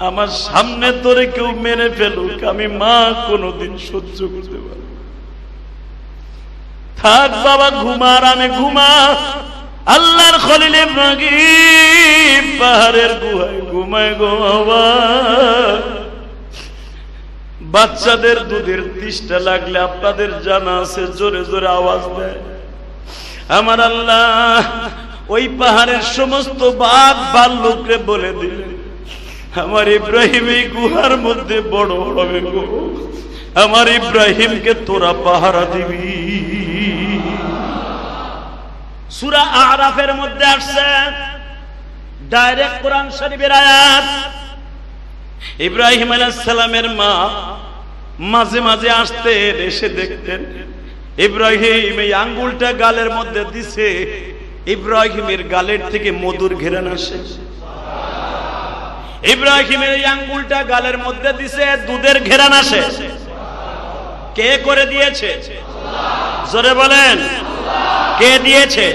আমার সামনে তোরে কেউ মেরে ফেলুক, আমি মা কোনোদিন সহ্য করতে পারব। থাক বাবা ঘুমার আমি ঘুমা। আল্লাহর খলিল ইব্রাহিম পাহাড়ের গুহায় ঘুমায় গো বাবা। বাচ্চাদের দুধের তৃষ্ণা লাগলে আপনাদের জানা আছে, জোরে জোরে আওয়াজ দেয়। আমার আল্লাহ ওই পাহাড়ের সমস্ত বাঘ ভাল্লুকরে বলে দিলেন, আমার ইব্রাহিম এই গুহার মধ্যে বড় হবে গো, আমার ইব্রাহিমকে তোরা পাহারা দিবি। সূরা আরাফের মধ্যে আসছে, ডাইরেক্ট কোরআন শরীফের আয়াত। ইব্রাহিম আলাইহিস সালামের মা মাঝে মাঝে আসতেন, এসে দেখতেন ইব্রাহিম এই আঙ্গুলটা গালের মধ্যে দিছে, ইব্রাহিমের গালের থেকে মধুর ঘেরান আসে। ইব্রাহিমের এই আঙ্গুলটা গালের মধ্যে দিছে, দুধের ঘেরান আসে। কে করে দিয়েছে? জোরে বলেন, কে দিয়েছে?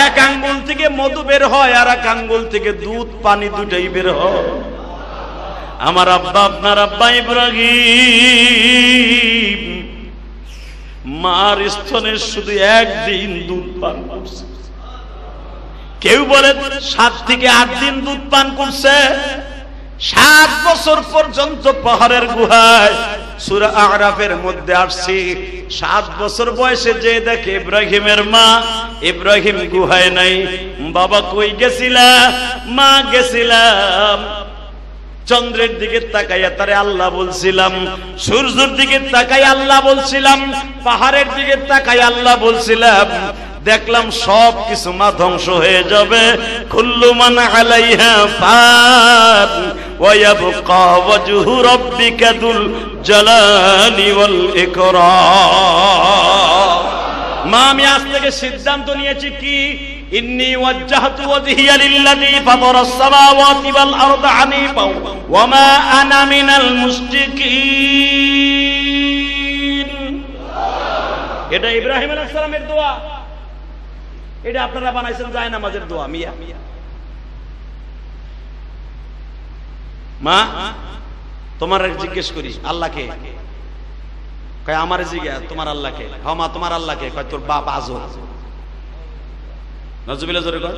এক আঙ্গুল থেকে মধু বের হয়, আর এক আঙ্গুল থেকে দুধ পানি দুটাই বের হয়। আমার আব্বা, আপনার আব্বা ইব্রাহিম মার স্তনে শুধু একদিন দুধ পান করছে। কেউ বলে 7 থেকে 8 দিন দুধ পান করছে। 7 বছর পর্যন্ত পাহাড়ের গুহায়, সূরা আরাফের মধ্যে আসছে, 7 বছর বয়সে যে দেখে ইব্রাহিমের মা, ইব্রাহিম গুহায় নাই। বাবা কই গেছিলা? মা গেছিলাম চন্দ্রের দিকে তাকাইয়া তারে আল্লাহ বলছিলাম, সূর্যের দিকে তাকাই আল্লাহ বলছিলাম, পাহাড়ের দিকে তাকাই আল্লাহ বলছিলাম। দেখলাম সব কিছু মা ধ্বংস হয়ে যাবে। কুল্লু মান আলাইহা ফান ওয়া ইয়াবকা ওয়াজহু রাব্বিকা যুল জালালি ওয়াল ইকরাম। মা আমি আজ থেকে সিদ্ধান্ত নিয়েছি কি, ইন্নী ওয়াজ্জাহতু ওয়াজহিয়া লিল্লাযী ফাতারাস সামাওয়াতি ওয়াল আরদা হানিফা ওয়া মা আনা মিনাল মুশরিকিন। এটা ইব্রাহিম আলাইহিস সালামের দোয়া, এটা আপনারা বানাইছেন যায় নামাজের দোয়া। মিয়া মা তোমার জিজ্ঞেস করি আল্লাহকে, কয় আমার জিজ্ঞাসা তোমার আল্লাহকে। হ্যাঁ মা তোমার আল্লাহকে। কয় তোর বাপ আজর। নজুবিল্লাহ জোরে কয়।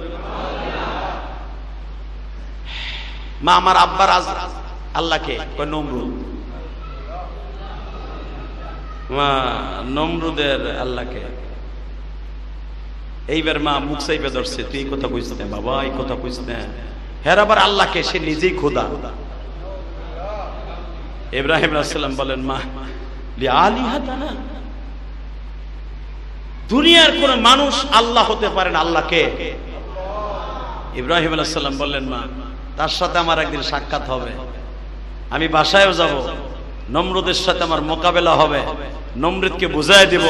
মা আমার আব্বার আল্লাহকে। কয় নমরুদ। মা নমরুদের আল্লাহকে। এইবার মা মুখ চাইবে ধরছে, তুই এই কথা কইস না বাবা, এই কথা কইস না। হের আবার আল্লাহকে, সে নিজেই খোদা। ইব্রাহিম আলাইহিস সালাম বলেন, মা লিআলিহাতানা, দুনিয়ার কোন মানুষ আল্লাহ হতে পারে না, আল্লাহকে। ইব্রাহিম আলাইহিস সালাম বললেন, মা তার সাথে আমার একদিন সাক্ষাৎ হবে, আমি বাসায়ও যাব, নমরুদের সাথে আমার মোকাবেলা হবে, নমরুদকে বুঝাই দেব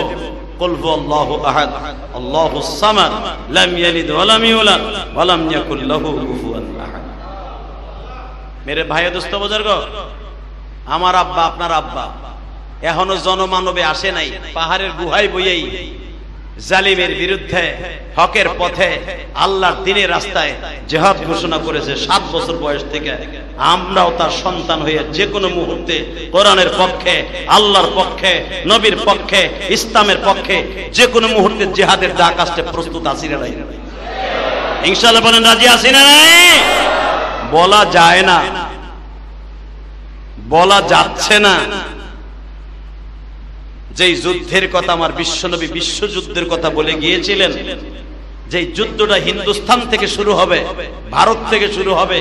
কুল হুয়াল্লাহু আহাদ আল্লাহুস সামাদ লাম ইয়ালিদ ওয়া লাম ইউলাদ ওয়া লাম ইয়াকুল লাহু কুফুয়ান আহাদ। মেরে ভাই দোস্ত বুজুর্গ, আমার আব্বা আপনার আব্বা এখনো জনমানবে আসে নাই, পাহাড়ের গুহায় বইয়েই জালিমের বিরুদ্ধে হকের পথে আল্লাহর দ্বীনের রাস্তায় জিহাদ ঘোষণা করেছে 7 বছর বয়স থেকে। আমরাও তার সন্তান হয়ে যে কোনো মুহূর্তে কোরআনের পক্ষে, আল্লাহর পক্ষে, নবীর পক্ষে, ইসলামের পক্ষে যে কোনো মুহূর্তে জিহাদের ডাক আসতে প্রস্তুত আছি না নাই? ইনশাআল্লাহ বলেন রাজি আছি না নাই? বলা যায় না, বলা যাচ্ছে না। যেই যুদ্ধের কথা আমার বিশ্বনবী বিশ্বযুদ্ধের কথা বলে গিয়েছিলেন, যেই যুদ্ধটা হিন্দুস্তান থেকে শুরু হবে, ভারত থেকে শুরু হবে,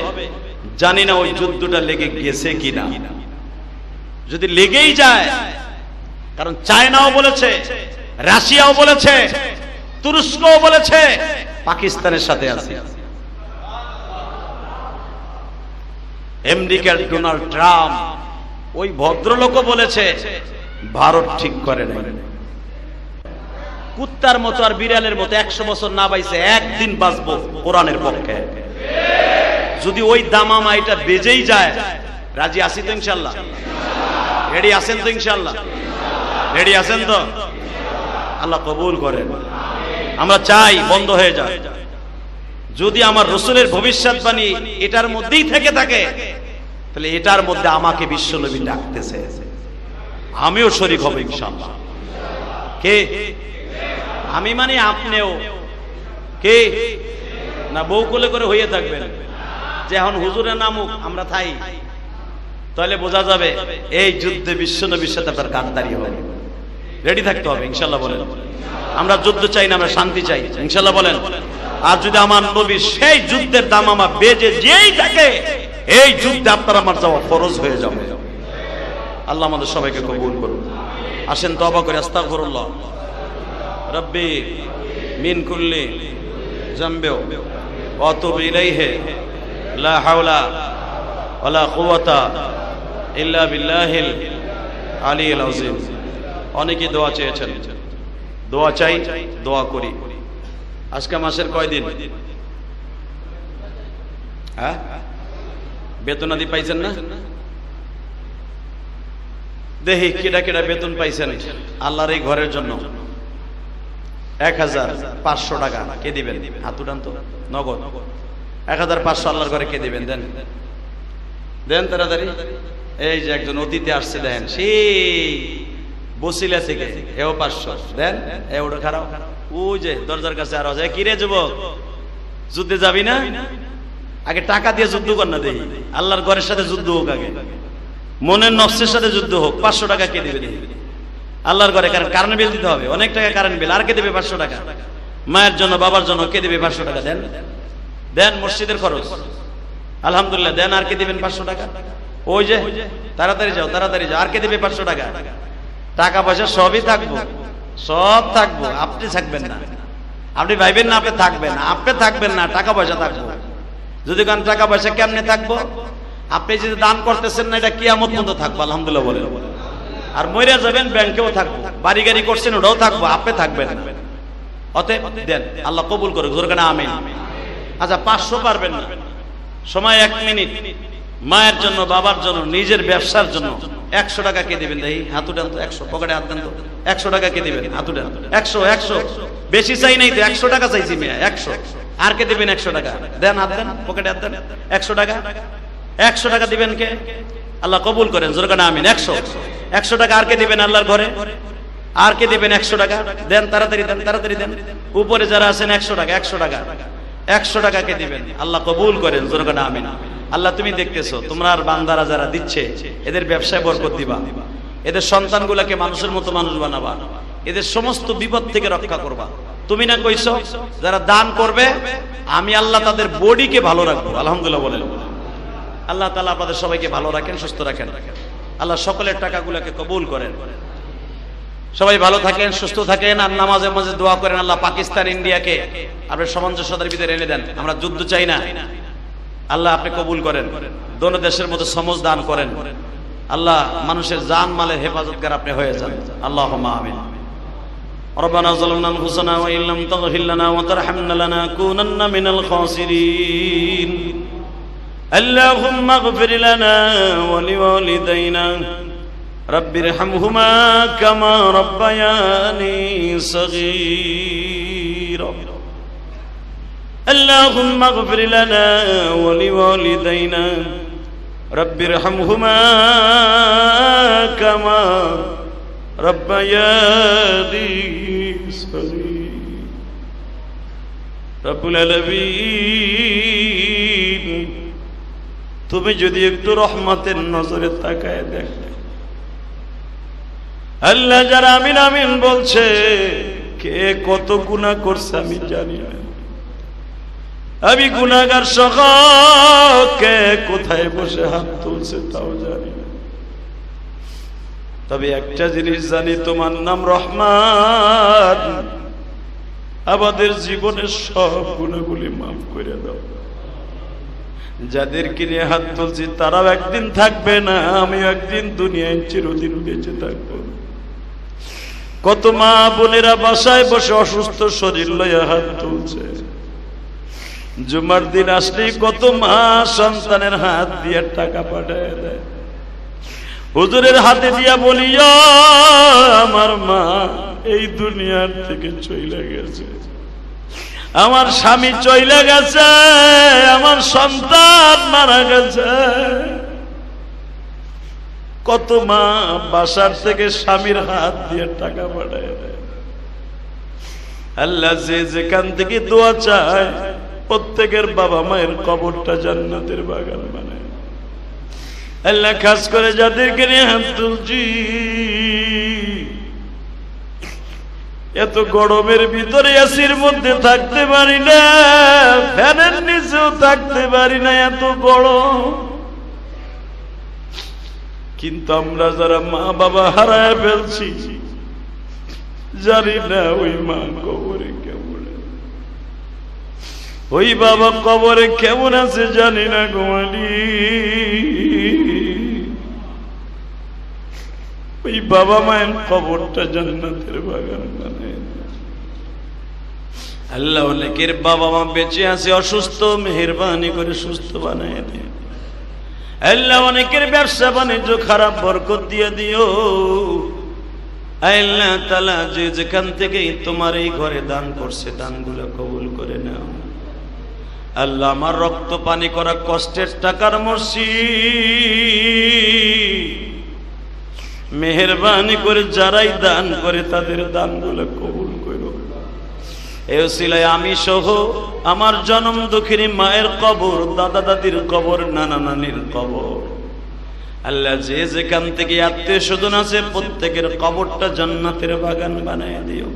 জানি না ওই যুদ্ধটা লেগে গেছে কিনা। যদি লেগেই যায়, কারণ চায়নাও বলেছে, রাশিয়াও বলেছে, তুরস্কও বলেছে পাকিস্তানের সাথে আছে। আমেরিকার ডোনাল্ড ট্রাম্প, ওই ভদ্রলোকও বলেছে ভারত ঠিক করে নাই। কুত্তার মতো আর বিড়ালের মতো 100 বছর না বাইছে একদিন বাঁচবো কোরআনের পক্ষে। যদি ওই দামামা এটা বেজেই যায়, রাজি আছি তো ইনশাআল্লাহ? রেডি আছেন তো ইনশাআল্লাহ? রেডি আছেন তো? আল্লাহ কবুল করেন। আমরা চাই বন্ধ হয়ে যায়। যদি আমার রাসূলের ভবিষ্যৎবাণী এটার মধ্যেই থেকে থাকে, তাহলে এটার মধ্যে আমাকে বিশ্বনবী ডাকতেছে, আমিও শরীক হব ইনশাআল্লাহ। কে? আমি মানে আপনিও কে না বউ কোলে করে হইয়া থাকবেন যে এখন হুজুরের নামুক আমরা থাই, তাহলে বোঝা যাবে এই যুদ্ধে বিশ্বনবীর সাথে আপনার কাঁধদারি হবে। রেডি থাকতে হবে ইনশাল্লাহ বলেন। আমরা যুদ্ধ চাই না, আমরা শান্তি চাই ইনশাল্লাহ বলেন। আর যদি আমার নবী সেই যুদ্ধের দাম আমার বেজে যেই থাকে, এই যুদ্ধে আপনার আমার যাওয়া ফরজ হয়ে যাবে। আল্লাহ আমাদের সবাইকে কবুল করুন। আসেন তওবা করে আস্তাগফিরুল্লাহ রব্বি মিন কুল্লি যামবি ওয়া আতুবু ইলাইহি লা হাওলা ওয়ালা কুওয়াতা ইল্লা বিল্লাহিল আলিয়্যিল আযীম। অনেকে দোয়া চেয়েছেন, দোয়া চাই, দোয়া করি। আজকে মাসের কয় দিন? হ্যাঁ, বেতন আদি পাইছেন না? দেখি কেডা কেডা বেতন পাইছেন আল্লাহর এই ঘরের জন্য। 1500 টাকা কে দিবেন? হাত উঠান তো, নগদ 1500 আল্লাহর ঘরে কে দিবেন? দেন দেন তাড়াতাড়ি। এই যে একজন অতিথি আসছে, দেন সেই বসিলা থেকে, এও 500 দেন। এ ওটা খারাপ, ওই যে দরজার কাছে আরো যায়, কিরে যুবক যুদ্ধে যাবি না? আগে টাকা দিয়ে যুদ্ধ কর না, দেখি আল্লাহর ঘরের সাথে যুদ্ধ হোক, আগে মনের নফসের সাথে যুদ্ধ হোক। 500 টাকা কে দিবে আল্লাহর ঘরে? কারণ কারেন্ট বিল দিতে হবে, অনেক টাকা কারেন্ট বিল। আর কে দেবে 500 টাকা? মায়ের জন্য, বাবার জন্য কে দেবে 500 টাকা? দেন দেন, মসজিদের খরচ আলহামদুলিল্লাহ দেন। আর কে দিবেন 500 টাকা? ওই যে তাড়াতাড়ি যাও, তাড়াতাড়ি যাও। আর কে দেবে 500 টাকা? টাকা পয়সা সবই থাকবো, সব থাকবো, আপনি থাকবেন না। আপনি ভাইবেন না আপনি থাকবেন, আপনি থাকবেন না, টাকা পয়সা থাকবো। যদি কারণ টাকা পয়সা কেমনে থাকবো? আপনি যদি দান করতেছেন না, এটা কিয়ামত পর্যন্ত থাকবো আলহামদুলিল্লাহ বলেন। আর মইরা যাবেন ব্যাংকেও থাকবো, বাড়ি গাড়ি করছেন ওটাও থাকবো, আপনি থাকবেন না। অতএব দেন, আল্লাহ কবুল করুক, জোরে কানে আমিন। আচ্ছা 500 পারবেন না, সময় 1 মিনিট। মায়ের জন্য, বাবার জন্য, নিজের ব্যবসার জন্য 100 টাকা কে দিবেন? দেখি হাত উঠান তো। 100 পকেটে হাত দেন তো। 100 টাকা কে দিবেন? হাত উঠান। 100 বেশি চাই নাই তো, 100 টাকা চাইছি মিয়া, 100। আর কে দিবেন 100 টাকা? দেন, হাত দেন, পকেটে হাত দেন। 100 টাকা, 100 টাকা দিবেন কে? আল্লাহ কবুল করেন, জোরে কানে আমিন। 100 টাকা আর কে দিবেন আল্লাহর ঘরে? আর কে দিবেন 100 টাকা? দেন, তাড়াতাড়ি দেন, তাড়াতাড়ি দেন। উপরে যারা আছেন 100 টাকা, 100 টাকা, 100 টাকা কে দিবেন? আল্লাহ কবুল করেন, জোরে কানে আমিন। আল্লাহ তুমি দেখতেছো, তোমরা আর বান্দারা যারা দিচ্ছে, এদের ব্যবসায় বরকত দিবা, এদের সন্তানগুলাকে মানুষের মতো মানুষ বানাবা, এদের সমস্ত বিপদ থেকে রক্ষা করবা। তুমি না কইছো যারা দান করবে আমি আল্লাহ তাদের বডিকে ভালো রাখবো। আলহামদুলিল্লাহ বলেন। আল্লাহ তাআলা আপনাদের সবাইকে ভালো রাখেন, সুস্থ রাখেন। আল্লাহ সকলের টাকাগুলোকে কবুল করেন। সবাই ভালো থাকেন, সুস্থ থাকেন। আর নামাজে মাঝে দোয়া করেন আল্লাহ পাকিস্তান ইন্ডিয়াকে আপনার সামঞ্জস্যতার ভিতরে এনে দেন। আমরা যুদ্ধ চাই না, আল্লাহ আপনি কবুল করেন। দোনো দেশের মধ্যে সমঝ দান করেন। আল্লাহ মানুষের জান মালের হেফাজতগার আপনি হয়ে যান। আল্লাহুম্মা আমিন। ربنا ظلمنا انفسنا وان لم تغفر لنا وترحمنا لنكونن من الخاسرين اللهم اغفر لنا ولوالدينا رب ارحمهما كما ربياني صغيرا اللهم اغفر لنا ولوالدينا رب ارحمهما كما ربياني صغيرا رب العالمين তুমি যদি একটু রহমতের নজরে তাকায় দেখো আল্লাহ যারা আমিন আমিন বলছে কে কত গুনাহ করছে আমি জানি না, আমি গুনাহগার সহ কে কোথায় বসে হাত তুলছে তাও জানি না। তবে একটা জিনিস জানি, তোমার নাম রহমান, আমাদের জীবনের সব গুনাহগুলি মাফ করে দাও। যাদেরকে নিয়ে হাত তুলছি তারাও একদিন থাকবে না, আমিও একদিন দুনিয়ায় চিরদিন বেঁচে থাকবো। কত মা বোনেরা বাসায় বসে অসুস্থ শরীর লইয়া হাত তুলছে, জুমার দিন আসলেই কত মা সন্তানের হাত দিয়ে টাকা পাঠায় দেয়। হুজুরের হাতে দিয়া বলিয়া আমার মা এই দুনিয়ার থেকে চলে গেছে, আমার স্বামী চলে গেছে, আমার সন্তান মারা গেছে। কত মা বাসার থেকে স্বামীর হাত দিয়ে টাকা পাঠায় দেয়। আল্লাহ যে যেখান থেকে দোয়া চায় প্রত্যেকের বাবা মায়ের কবরটা জান্নাতের বাগান বানায়। আল্লাহ খাস করে যাদেরকে নিয়ে হাত তুলছি, এত গরমের ভিতরে এসির মধ্যে থাকতে পারি না, ফ্যানের নিচেও থাকতে পারি না, এত গরম। কিন্তু আমরা যারা মা বাবা হারায় ফেলছি, জানি না ওই মা কবরে কেমন, ওই বাবা কবরে কেমন আছে জানি না গোয়ালি। ওই বাবা মায়ের কবরটা জান্নাতের বাগান বানায়। আল্লাহ অনেকের বাবা মা বেঁচে আছে অসুস্থ, মেহেরবানি করে সুস্থ বানায় দে। আল্লাহ অনেকের ব্যবসা বাণিজ্য খারাপ, বরকত দিয়ে দিও। আল্লাহ তাআলা যে যেখান থেকে তোমার এই ঘরে দান করছে, দানগুলো কবুল করে নাও। আল্লাহ আমার রক্ত পানি করা কষ্টের টাকার মসজিদ, মেহেরবানি করে যারাই দান করে তাদের দানগুলো কবুল করো। এই ওসিলায় আমি সহ আমার জনম দুঃখিনী মায়ের কবর, দাদা দাদির কবর, নানা নানির কবর, আল্লাহ যে যেখান থেকে আত্মীয় স্বজন আছে প্রত্যেকের কবরটা জান্নাতের বাগান বানায় দিও।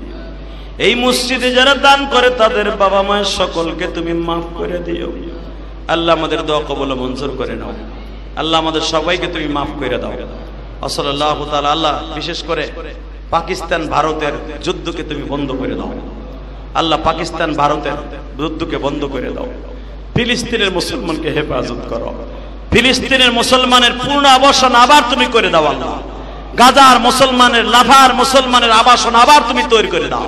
এই মসজিদে যারা দান করে তাদের বাবা মায়ের সকলকে তুমি মাফ করে দিও। আল্লাহ আমাদের দোয়া কবুল মঞ্জুর করে নাও। আল্লাহ আমাদের সবাইকে তুমি মাফ করে দাও। সাল্লাল্লাহু তাআলা। আল্লাহ বিশেষ করে পাকিস্তান ভারতের যুদ্ধকে তুমি বন্ধ করে দাও। আল্লাহ পাকিস্তান ভারতের যুদ্ধকে বন্ধ করে দাও। ফিলিস্তিনের মুসলমানকে হেফাজত করো। ফিলিস্তিনের মুসলমানের পূর্ণ আবাসন আবার তুমি করে দাও। আল্লাহ গাজার মুসলমানের, লাভার মুসলমানের আবাসন আবার তুমি তৈরি করে দাও।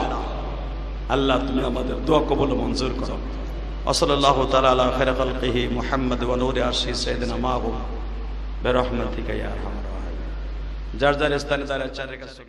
আল্লাহ তুমি আমাদের দোয়া কবুল মঞ্জুর করো। সাল্লাল্লাহু তাআলা আলা খায়রি খালকিহি মুহাম্মদ ওয়া নূরি আরশি সাইয়্যিদিনা মাহবুব বিরহমাতিকা ইয়া আরহামার রাহিমিন। যার যার স্থানে যারা চারের কাছে